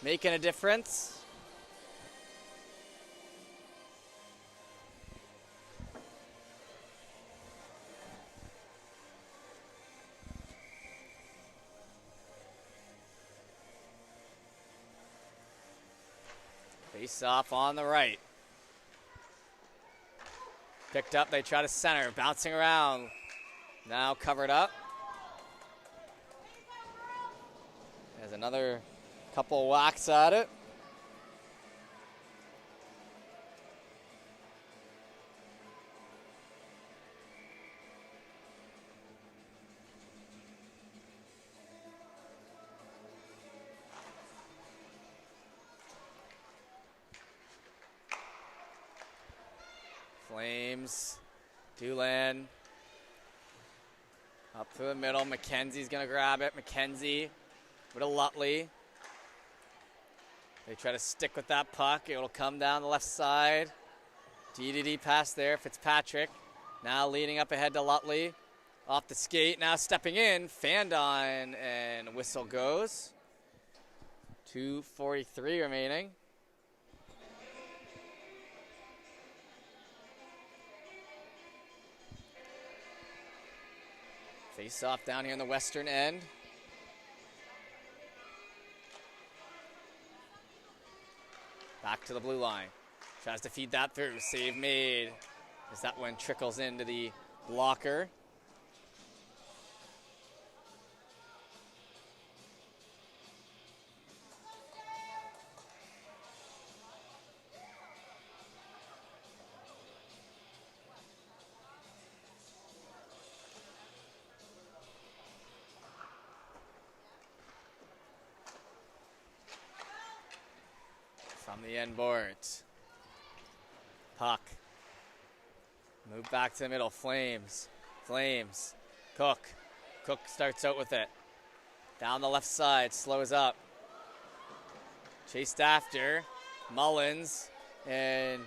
Making a difference. Face off on the right. Picked up, they try to center, bouncing around. Now covered up. There's another couple whacks at it. Flames, Dulan, up through the middle. McKenzie's gonna grab it. McKenzie with a Lutley. They try to stick with that puck. It'll come down the left side. D-to-D pass there. Fitzpatrick now leading up ahead to Lutley. Off the skate. Now stepping in. Fanned on and whistle goes. 2:43 remaining. Face off down here in the western end. Back to the blue line. Tries to feed that through. Save made as that one trickles into the blocker. From the end boards. Puck. Move back to the middle. Flames. Flames. Cook. Cook starts out with it. Down the left side. Slows up. Chased after. Mullins And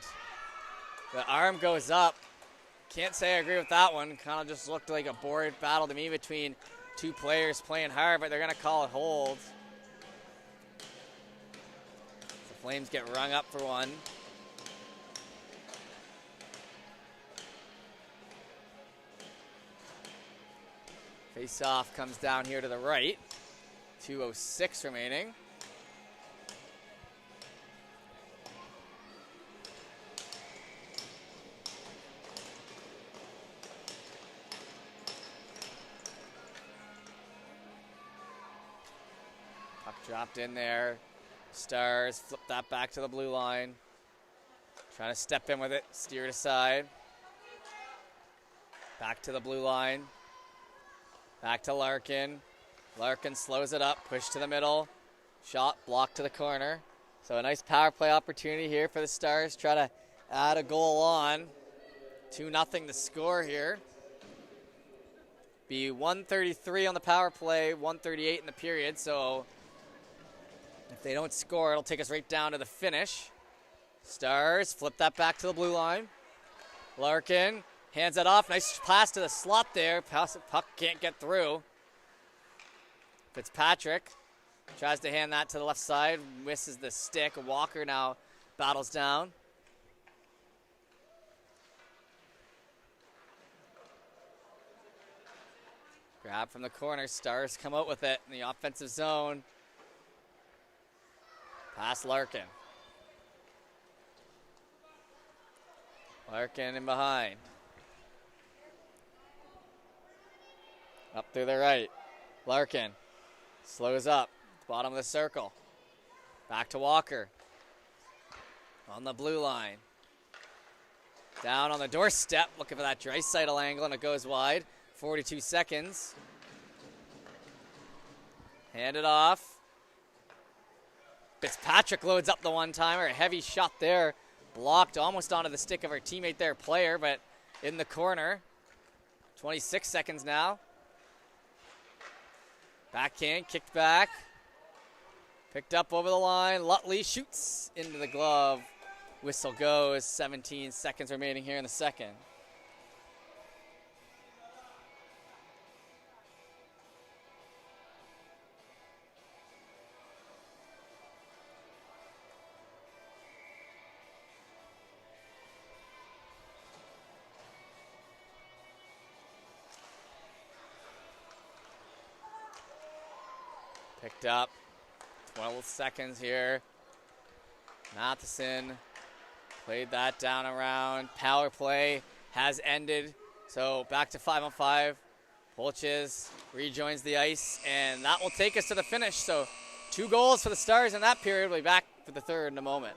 the arm goes up. Can't say I agree with that one. Kind of just looked like a board battle to me between two players playing hard, but they're going to call it hold. The Flames get rung up for one. Face-off comes down here to the right. 2:06 remaining. Puck dropped in there. Stars flip that back to the blue line. Trying to step in with it, steer it aside. Back to the blue line. Back to Larkin. Larkin slows it up, push to the middle. Shot blocked to the corner. So a nice power play opportunity here for the Stars. Try to add a goal on. 2-0 the score here. Be 1:33 on the power play, 1:38 in the period. So if they don't score, it'll take us right down to the finish. Stars flip that back to the blue line. Larkin hands it off. Nice pass to the slot there. Puck can't get through. Fitzpatrick tries to hand that to the left side. Misses the stick. Walker now battles down. Grab from the corner. Stars come out with it in the offensive zone. Pass Larkin. Larkin in behind. Up through the right. Larkin slows up. Bottom of the circle. Back to Walker. On the blue line. Down on the doorstep. Looking for that Draisaitl angle, and it goes wide. 42 seconds. Hand it off. Fitzpatrick loads up the one-timer. A heavy shot there. Blocked almost onto the stick of our teammate there, Player, but in the corner. 26 seconds now. Backhand, kicked back. Picked up over the line. Lutley shoots into the glove. Whistle goes. 17 seconds remaining here in the second. Picked up. 12 seconds here. Matheson played that down around. Power play has ended. So back to 5-on-5. Polches rejoins the ice, and that will take us to the finish. So 2 goals for the Stars in that period. We'll be back for the third in a moment.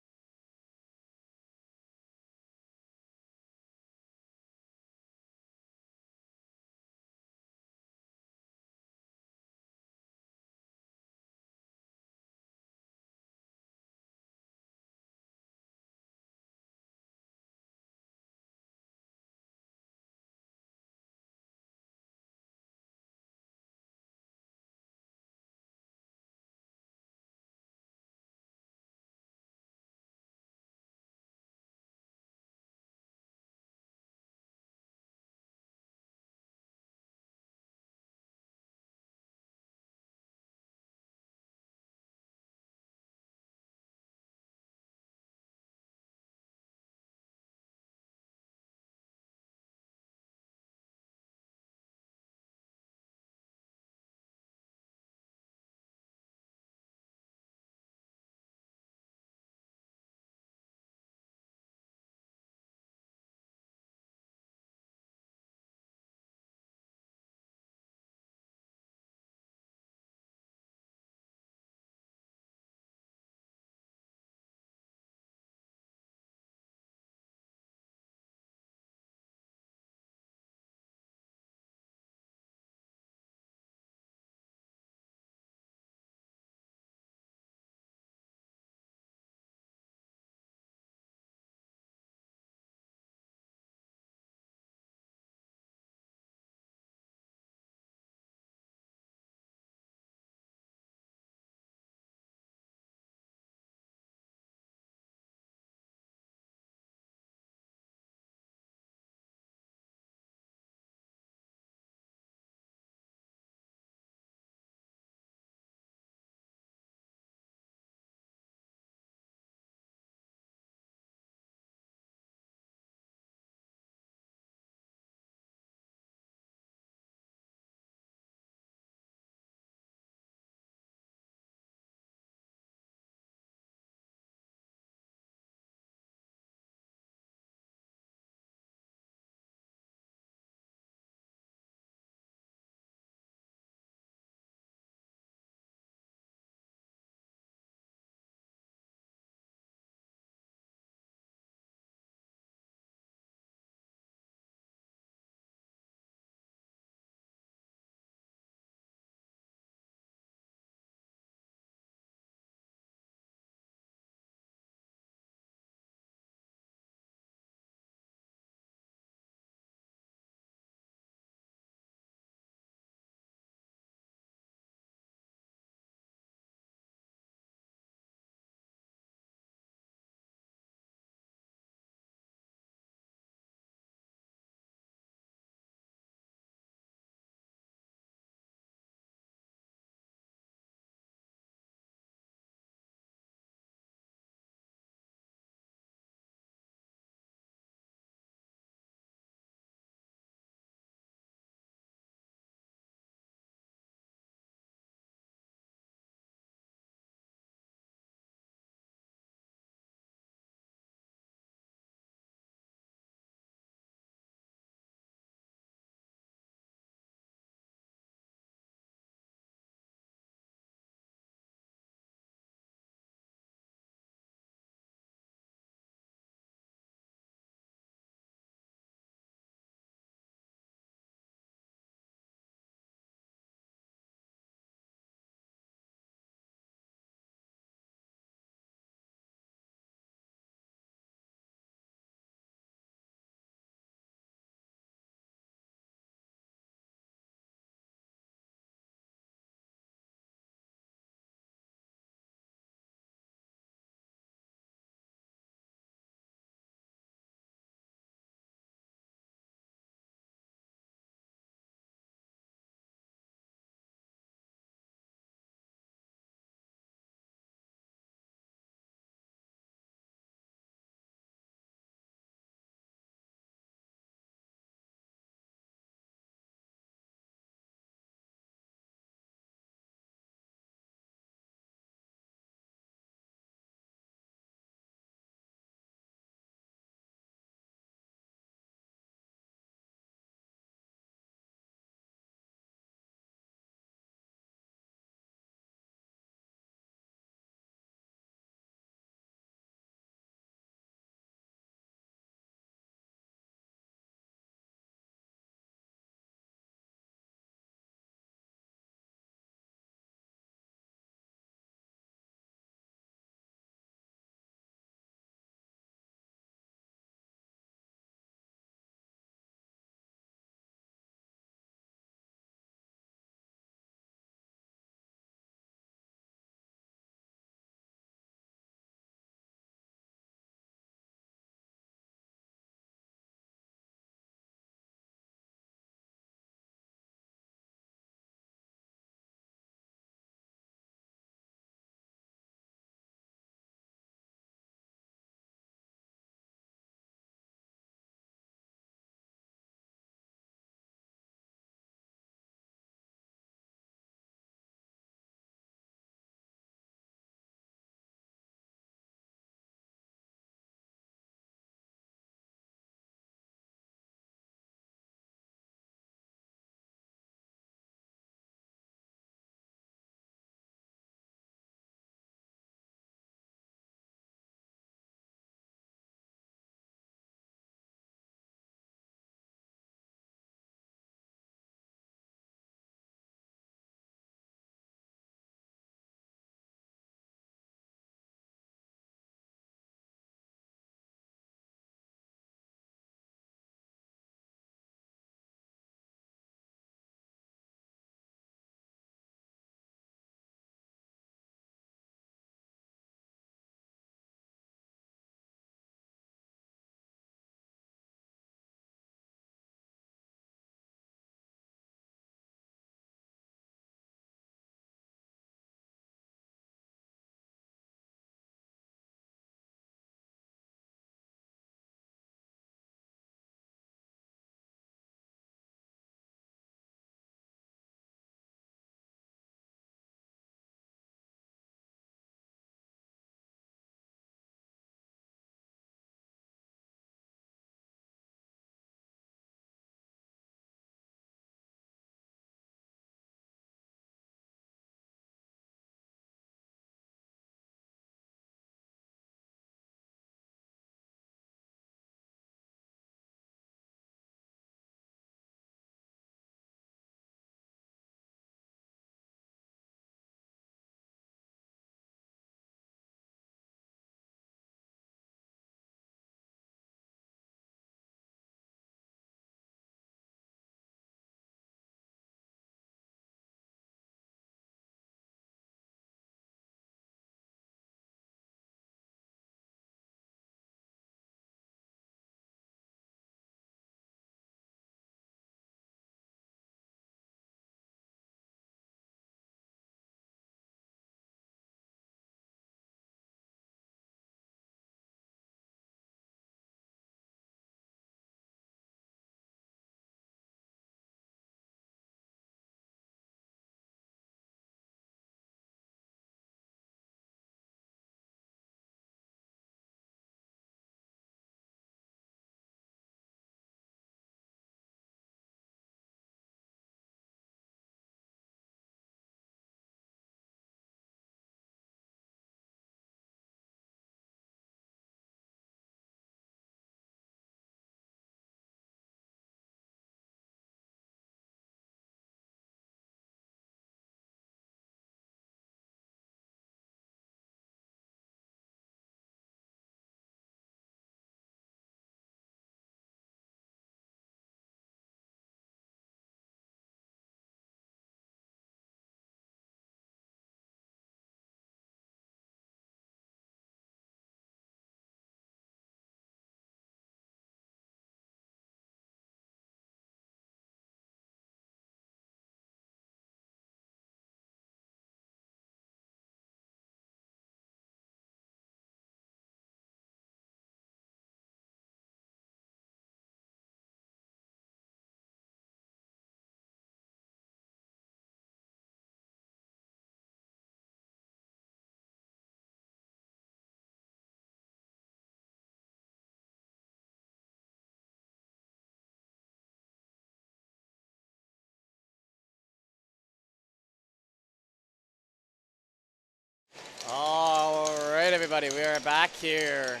everybody. We are back here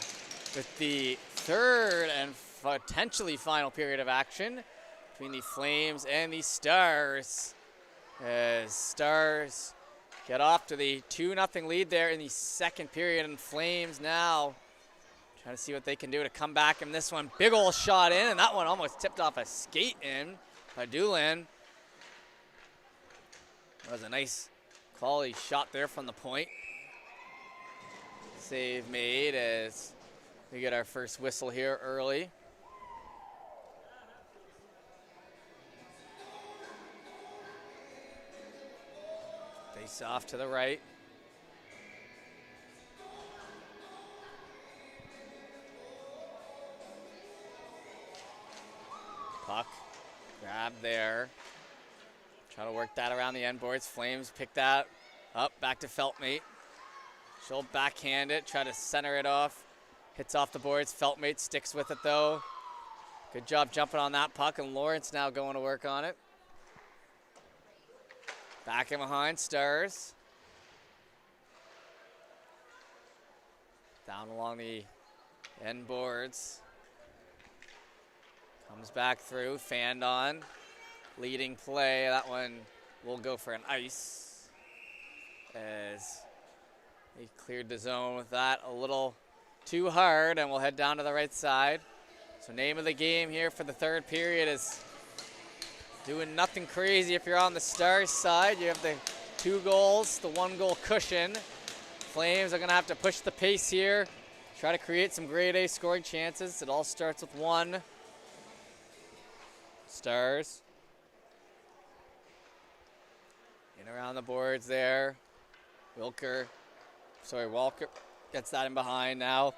with the third and potentially final period of action between the Flames and the Stars. As Stars get off to the 2-0 lead there in the second period, and Flames now trying to see what they can do to come back in this one. Big ol' shot in, and that one almost tipped off a skate in by Doolin. That was a nice quality shot there from the point. Save made as we get our first whistle here early. Face off to the right. Puck grab there. Try to work that around the end boards. Flames pick that up, back to Feltmate. She'll backhand it, try to center it off. Hits off the boards. Feltmate sticks with it though. Good job jumping on that puck, and Lawrence now going to work on it. Back in behind, Stars. Down along the end boards. Comes back through, fanned on. Leading play, that one will go for an ice. As he cleared the zone with that a little too hard, and we'll head down to the right side. So name of the game here for the third period is doing nothing crazy. If you're on the Stars side, you have the 2 goals, the 1 goal cushion. Flames are gonna have to push the pace here, try to create some grade A scoring chances. It all starts with 1. Stars. In around the boards there. Walker gets that in behind now.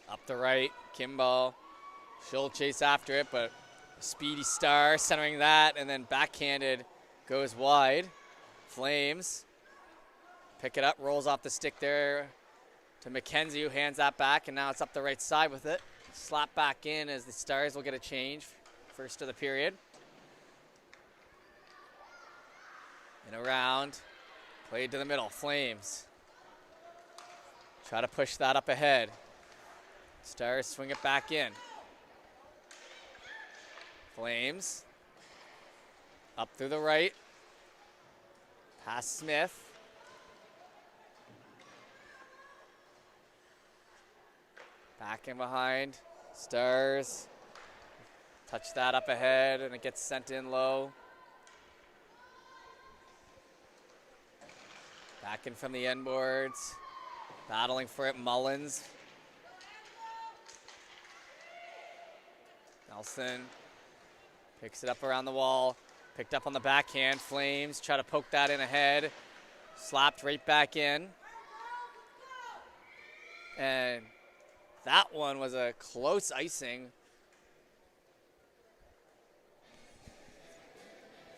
Up the right, Kimbo. She'll chase after it, but a speedy Star centering that, and then backhanded goes wide. Flames pick it up, rolls off the stick there to McKenzie, who hands that back, and now it's up the right side with it. Slap back in as the Stars will get a change, first of the period. And around, played to the middle, Flames. Try to push that up ahead. Stars swing it back in. Flames. Up through the right. Past Smith. Back in behind. Stars. Touch that up ahead, and it gets sent in low. Back in from the end boards. Battling for it, Mullins. Nelson picks it up around the wall. Picked up on the backhand. Flames try to poke that in ahead. Slapped right back in. And that one was a close icing.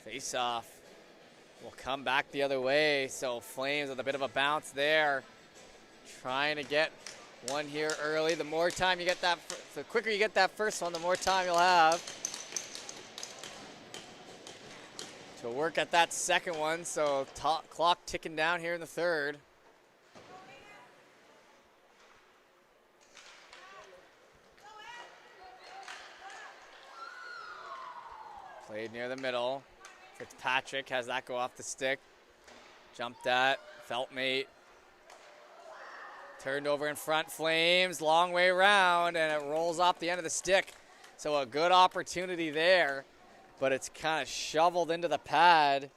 Face off. Will come back the other way, so Flames with a bit of a bounce there. Trying to get one here early. The more time you get that, the quicker you get that first one, the more time you'll have to work at that second one. So clock ticking down here in the third. Played near the middle. Fitzpatrick has that go off the stick. Jumped that. Feltmate. Turned over in front. Flames. Long way around. And it rolls off the end of the stick. So a good opportunity there. But it's kind of shoveled into the pad.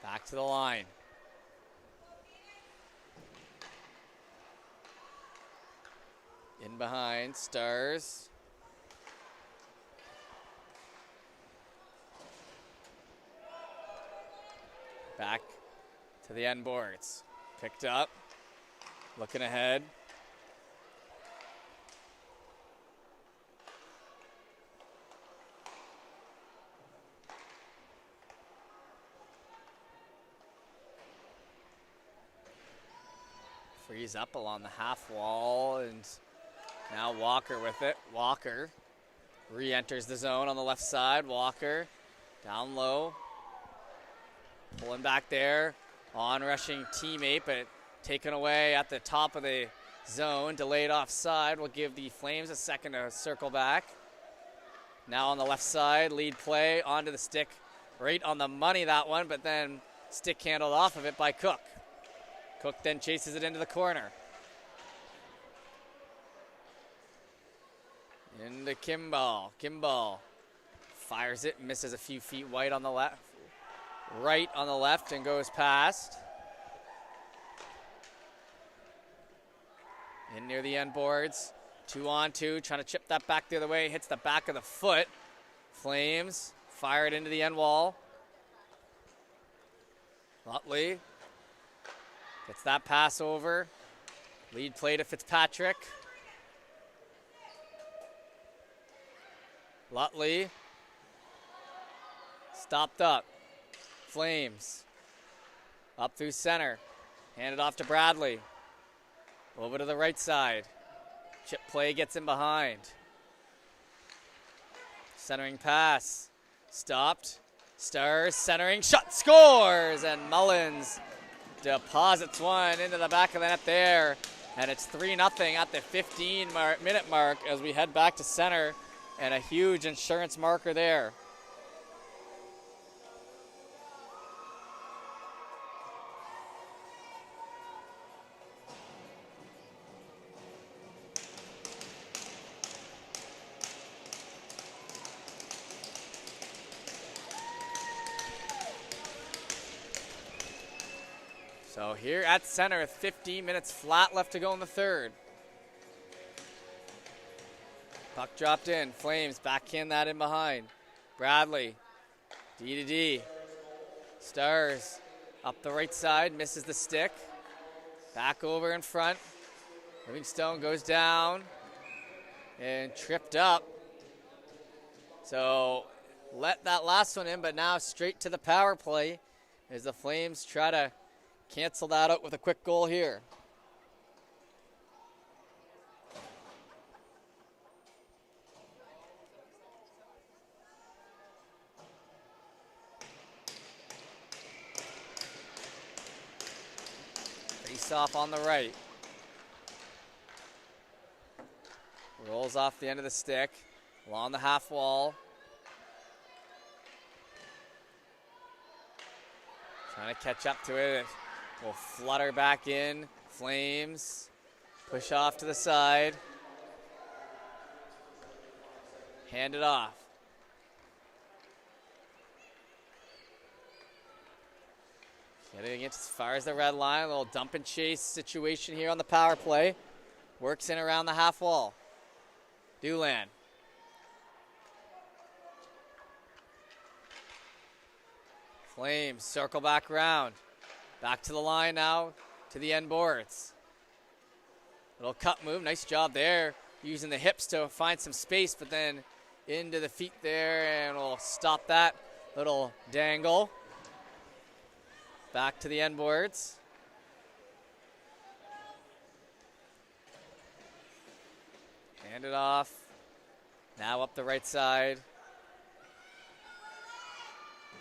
Back to the line. In behind, Stars. Back to the end boards. Picked up. Looking ahead. Frees up along the half wall, and now Walker with it. Walker re-enters the zone on the left side. Walker down low. Pulling back there. On-rushing teammate, but taken away at the top of the zone. Delayed offside will give the Flames a second to circle back. Now on the left side, lead play onto the stick. Right on the money, that one, but then stick handled off of it by Cook. Cook then chases it into the corner. Into Kimball. Kimball fires it, misses a few feet wide on the left. Right on the left and goes past. In near the end boards. 2-on-2, trying to chip that back the other way. Hits the back of the foot. Flames fire it into the end wall. Utley gets that pass over. Lead play to Fitzpatrick. Lutley stopped up. Flames up through center. Handed off to Bradley. Over to the right side. Chip play gets in behind. Centering pass. Stopped. Stars centering. Shot, scores! And Mullins deposits one into the back of the net there. And it's 3-0 at the 15-minute mark as we head back to center. And a huge insurance marker there. So here at center, 15 minutes flat left to go in the third. Puck dropped in. Flames backhand that in behind. Bradley, D to D. Stars up the right side, misses the stick. Back over in front. Livingstone goes down and tripped up. So let that last one in, but now straight to the power play as the Flames try to cancel that out with a quick goal here. Face off on the right. Rolls off the end of the stick, along the half wall. Trying to catch up to it. Will flutter back in. Flames push off to the side. Hand it off. Getting it as far as the red line. A little dump and chase situation here on the power play. Works in around the half wall. Doulan. Flames circle back around. Back to the line now, to the end boards. Little cut move, nice job there. Using the hips to find some space, but then into the feet there, and we'll stop that little dangle. Back to the end boards. Hand it off. Now up the right side.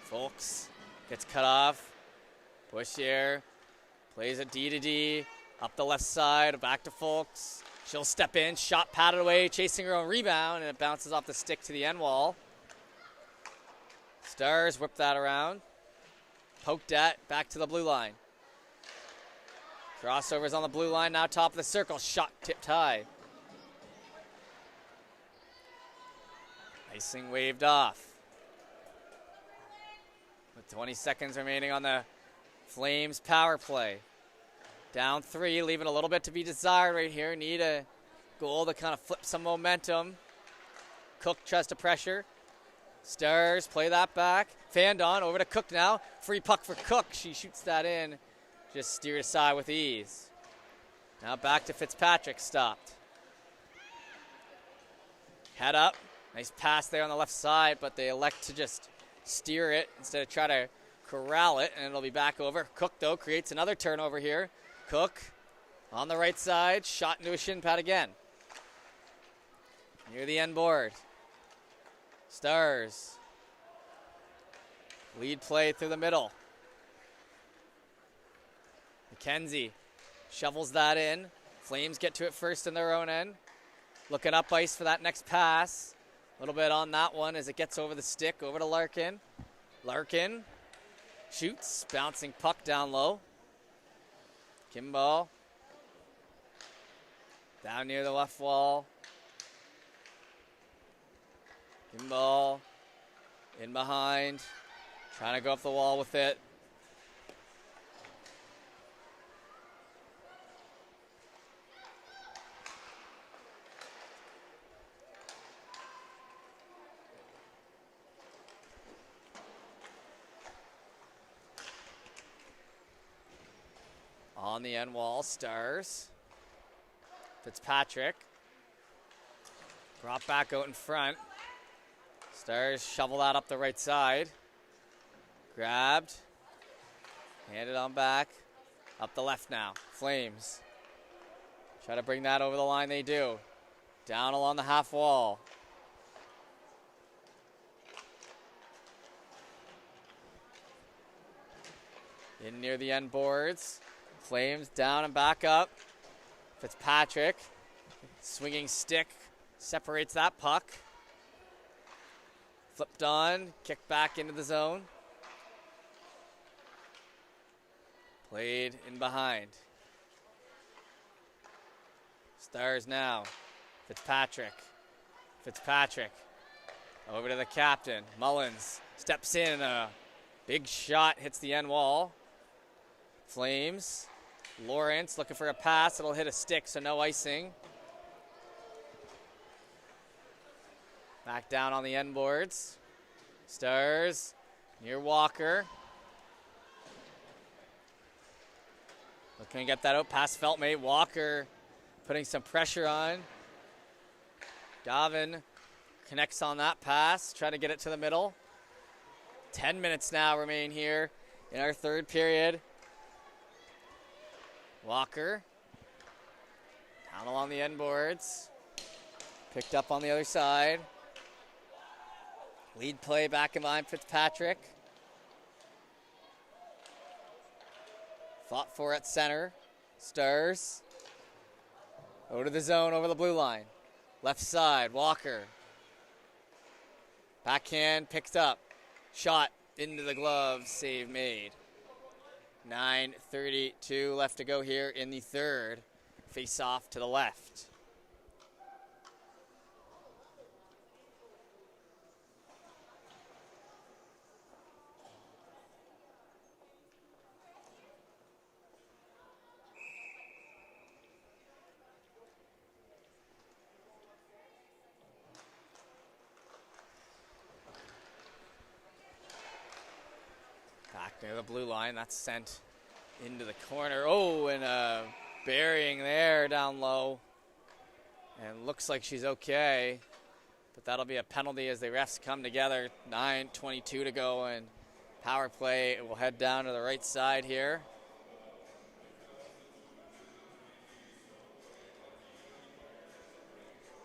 Folks gets cut off. Push here, plays a D to D, up the left side, back to Folks. She'll step in, shot patted away, chasing her own rebound, and it bounces off the stick to the end wall. Stars whip that around. Poked at, back to the blue line. Crossovers on the blue line, now top of the circle, shot tipped high. Icing waved off. With 20 seconds remaining on the Flames power play. Down 3, leaving a little bit to be desired right here. Need a goal to kind of flip some momentum. Cook tries to pressure. Stars play that back. Fanned on, over to Cook now. Free puck for Cook. She shoots that in. Just steered aside with ease. Now back to Fitzpatrick, stopped. Head up. Nice pass there on the left side, but they elect to just steer it instead of try to corral it, and it'll be back over. Cook, though, creates another turnover here. Cook On the right side, shot into a shin pad again. Near the end board. Stars. Lead play through the middle. McKenzie shovels that in. Flames get to it first in their own end. Looking up ice for that next pass. A little bit on that one as it gets over the stick, over to Larkin. Larkin shoots, bouncing puck down low. Kimball down near the left wall. Kimball in behind, trying to go up the wall with it. On the end wall, Stars. Fitzpatrick. Brought back out in front. Stars shovel that up the right side. Grabbed. Handed on back. Up the left now. Flames. Try to bring that over the line, they do. Down along the half wall. In near the end boards. Flames down and back up. Fitzpatrick, swinging stick, separates that puck. Flipped on, kicked back into the zone. Played in behind. Stars now. Fitzpatrick. Over to the captain. Mullins steps in. A big shot hits the end wall. Flames. Lawrence looking for a pass. It'll hit a stick, so no icing. Back down on the end boards. Stars near Walker. Looking to get that out past Feltmate. Walker putting some pressure on. Gavin connects on that pass. Try to get it to the middle. 10 minutes now remain here in our third period. Walker, down along the end boards, picked up on the other side. Lead play back in behind Fitzpatrick. Fought for at center. Stars. Over to the zone, over the blue line. Left side, Walker. Backhand, picked up. Shot into the glove, save made. 9:32 left to go here in the third. Face off to the left. Back near the blue line, that's sent into the corner. Oh, and a burying there down low. And looks like she's okay. But that'll be a penalty as the refs come together. 9:22 to go, and power play will head down to the right side here.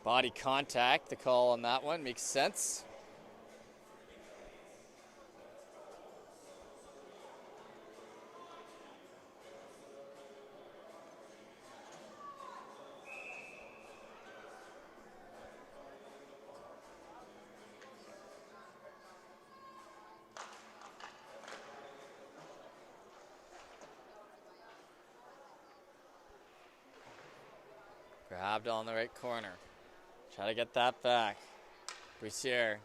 Body contact, the call on that one makes sense. Grabbed on the right corner. Try to get that back. Broussier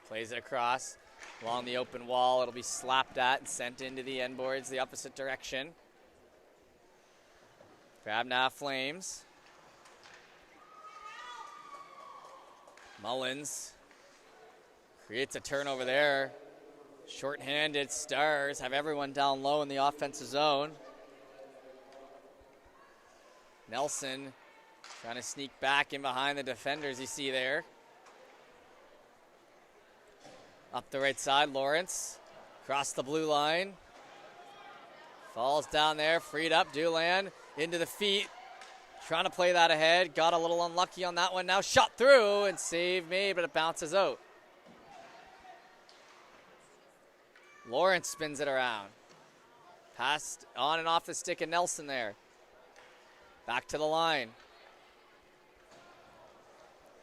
plays it across along the open wall. It'll be slapped at and sent into the end boards, the opposite direction. Grab now, Flames. Mullins creates a turnover there. Short-handed Stars have everyone down low in the offensive zone. Nelson trying to sneak back in behind the defenders you see there. Up the right side, Lawrence. Across the blue line. Falls down there, freed up, Dulan into the feet Trying to play that ahead. Got a little unlucky on that one. Now shot through and save made, but it bounces out. Lawrence spins it around. Passed on and off the stick of Nelson there. Back to the line.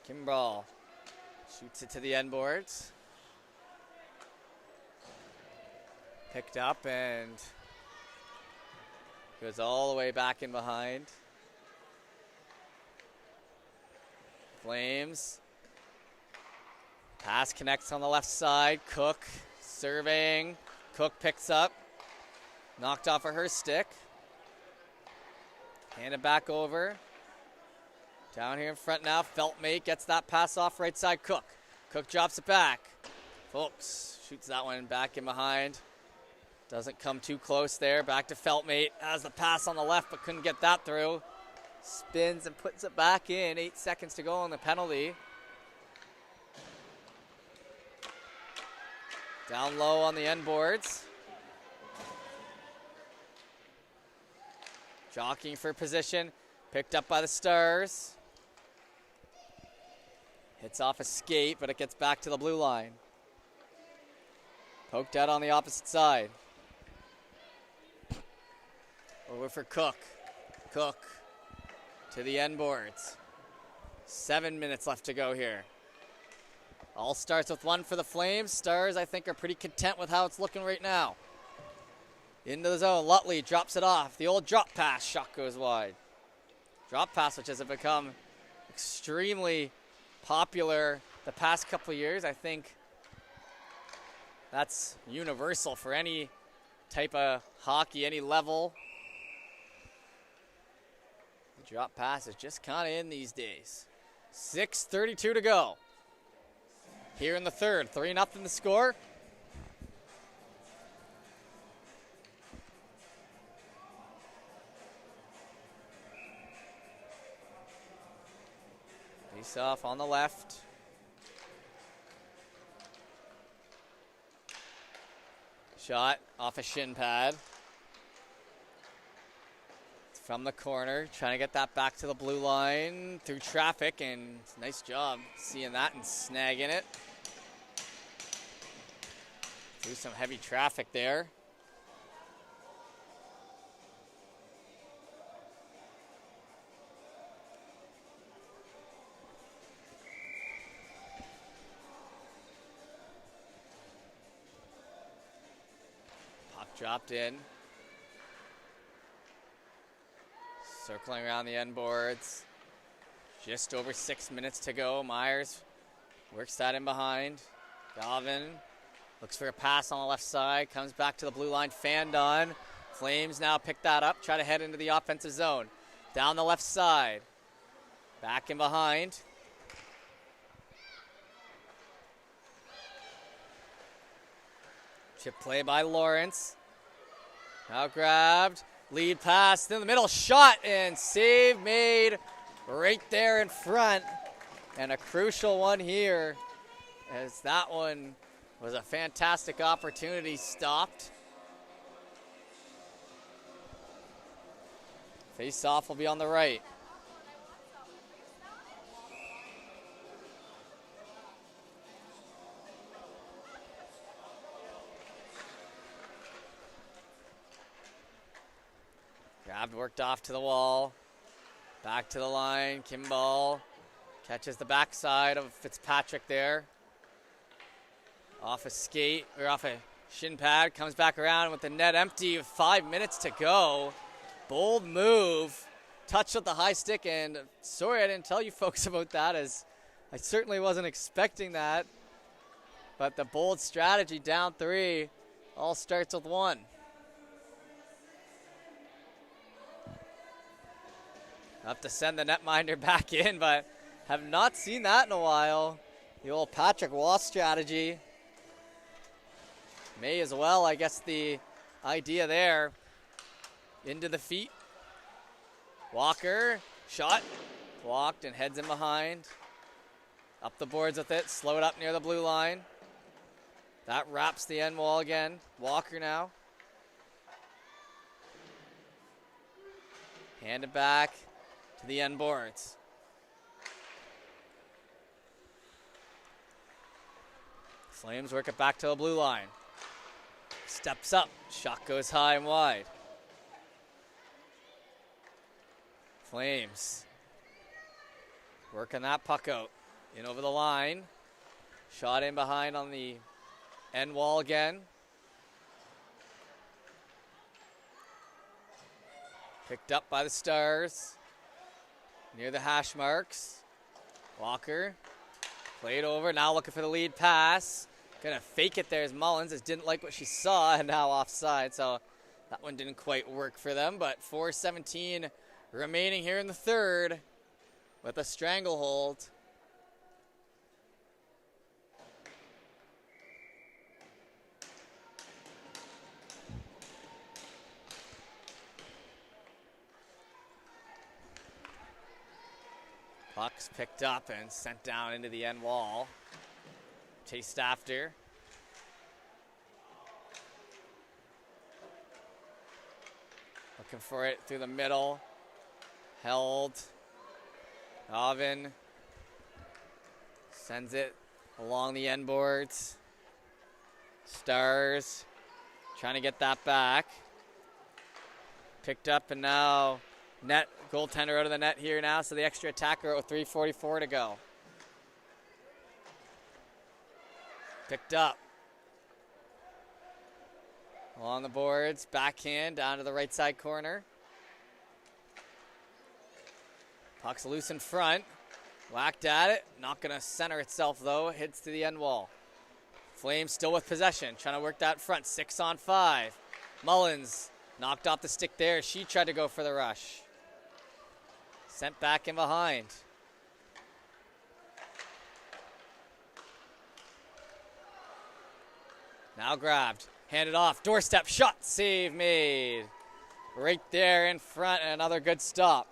Kimball shoots it to the end boards. Picked up and goes all the way back in behind. Flames. Pass connects on the left side. Cook serving. Cook picks up. Knocked off of her stick. Hand it back over. Down here in front now. Feltmate gets that pass off right side. Cook. Cook drops it back. Folks shoots that one back in behind. Doesn't come too close there. Back to Feltmate. Has the pass on the left but couldn't get that through. Spins and puts it back in. 8 seconds to go on the penalty. Down low on the end boards. Jockeying for position. Picked up by the Stars. Hits off a skate, but it gets back to the blue line. Poked out on the opposite side. Over for Cook. Cook to the end boards. 7 minutes left to go here. All starts with one for the Flames. Stars, I think, are pretty content with how it's looking right now. Into the zone. Lutley drops it off. The old drop pass. Shot goes wide. Drop pass, which has become extremely popular the past couple of years. I think that's universal for any type of hockey, any level. The drop pass is just kind of in these days. 6:32 to go. Here in the third, 3-0 the score. Face off on the left. Shot off a shin pad. From the corner, trying to get that back to the blue line through traffic, and nice job seeing that and snagging it. Through some heavy traffic there. Puck dropped in. Circling around the end boards. Just over 6 minutes to go. Myers works that in behind. Galvin looks for a pass on the left side. Comes back to the blue line. Fanned on. Flames now pick that up. Try to head into the offensive zone. Down the left side. Back in behind. Chip play by Lawrence. Now grabbed. Lead pass in the middle, shot and save made right there in front. And a crucial one here, as that one was a fantastic opportunity stopped. Face off will be on the right. Grabbed, worked off to the wall. Back to the line. Kimball catches the backside of Fitzpatrick there. Off a skate, or off a shin pad. Comes back around with the net empty with 5 minutes to go. Bold move. Touch with the high stick, and sorry I didn't tell you folks about that, as I certainly wasn't expecting that. But the bold strategy down 3 all starts with 1. Have to send the netminder back in, but have not seen that in a while. The old Patrick Waugh strategy. May as well, I guess the idea there. Into the feet. Walker, shot, blocked and heads in behind. Up the boards with it, slowed up near the blue line. That wraps the end wall again. Walker now. Hand it back. to the end boards. Flames work it back to the blue line. Steps up, shot goes high and wide. Flames working that puck out. In over the line. Shot in behind on the end wall again. Picked up by the Stars. Near the hash marks. Walker. Played over. Now looking for the lead pass. Gonna fake it there as Mullins. Just didn't like what she saw and now offside. So that one didn't quite work for them. But 4:17 remaining here in the third with a stranglehold. Puck's picked up and sent down into the end wall. Chased after. Looking for it through the middle. Held. Alvin sends it along the end boards. Stars trying to get that back. Picked up and now net, goaltender out of the net here now, so the extra attacker with 3:44 to go. Picked up. Along the boards, backhand down to the right side corner. Puck's loose in front. Whacked at it, not gonna center itself though, hits to the end wall. Flames still with possession, trying to work that front, 6-on-5. Mullins knocked off the stick there, she tried to go for the rush. Sent back in behind. Now grabbed, handed off, doorstep shot, save made. Right there in front, and another good stop.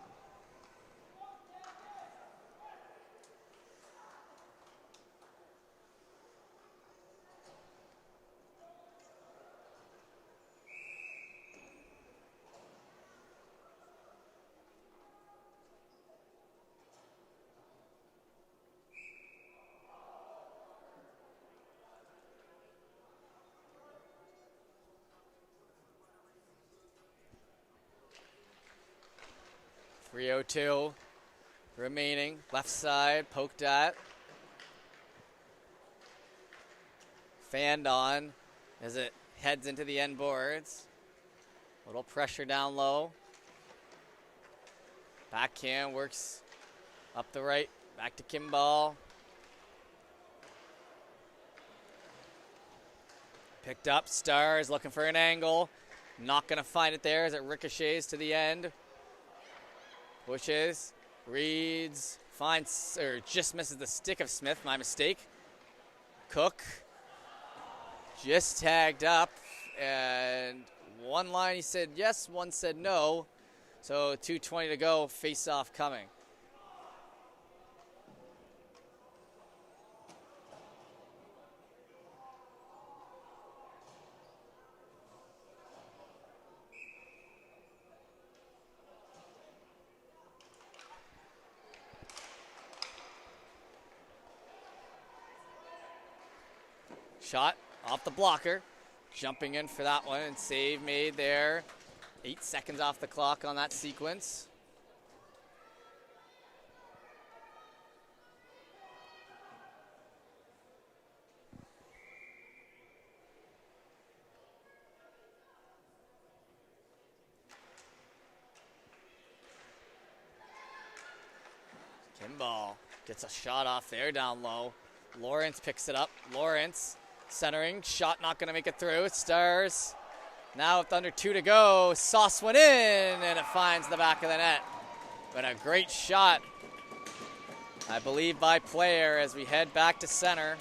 .302 remaining. Left side, poked at. Fanned on as it heads into the end boards. A little pressure down low. Backhand works up the right, back to Kimball. Picked up, Stars looking for an angle. Not gonna find it there as it ricochets to the end. Pushes, reads, finds, or just misses the stick of Smith, my mistake. Cook just tagged up, and one line he said yes, one said no. So 2:20 to go, face-off coming. Shot off the blocker, jumping in for that one, and save made there. 8 seconds off the clock on that sequence. Kimball gets a shot off there down low. Lawrence picks it up. Lawrence centering, shot not going to make it through. Stars now with under 2 to go. Sauce went in, and it finds the back of the net. But a great shot, I believe, by Player as we head back to center.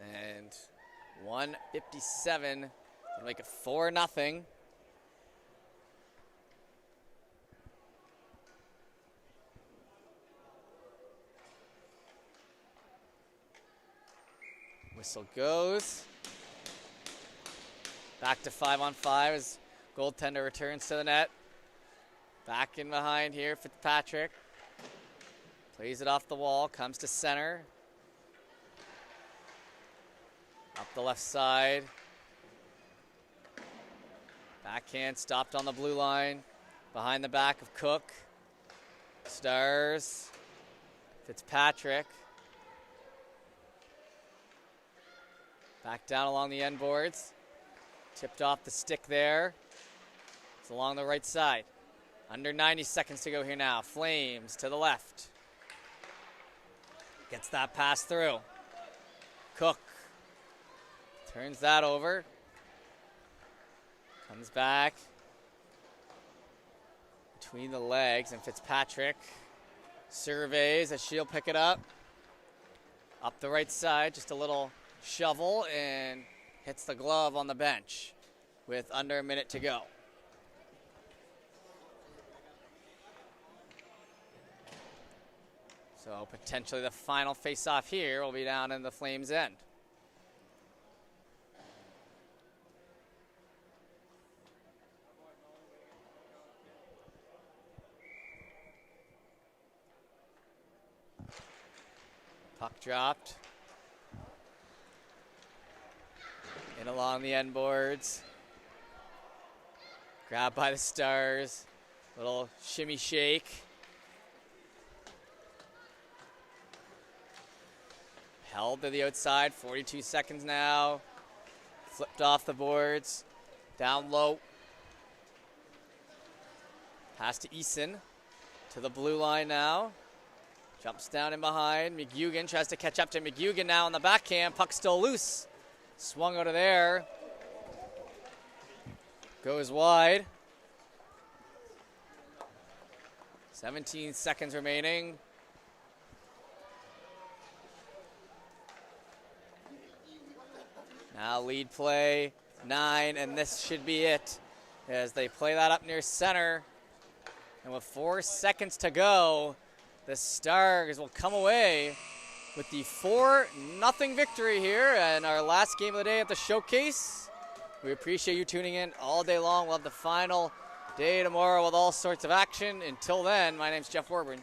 And 1:57 to make it 4-0. Whistle goes. Back to 5-on-5 as goaltender returns to the net. Back in behind here, Fitzpatrick. Plays it off the wall, comes to center. Up the left side. Backhand stopped on the blue line. Behind the back of Cook. Stars. Fitzpatrick. Back down along the end boards. Tipped off the stick there. It's along the right side. Under 90 seconds to go here now. Flames to the left. Gets that pass through. Cook. Turns that over. Comes back. Between the legs, and Fitzpatrick surveys as she'll pick it up. Up the right side, just a little shovel, and hits the glove on the bench with under a minute to go. So potentially the final face-off here will be down in the Flames' end. Puck dropped. In along the end boards. Grabbed by the Stars. Little shimmy shake. Held to the outside, 42 seconds now. Flipped off the boards. Down low. Pass to Eason. To the blue line now. Jumps down in behind. McGugan tries to catch up to McGugan now on the backhand. Puck still loose. Swung out of there. Goes wide. 17 seconds remaining. Now lead play, 9, and this should be it as they play that up near center. And with 4 seconds to go, the Stars will come away with the 4-0 victory here and our last game of the day at the Showcase. We appreciate you tuning in all day long. We'll have the final day tomorrow with all sorts of action. Until then, my name's Jeff Warburn.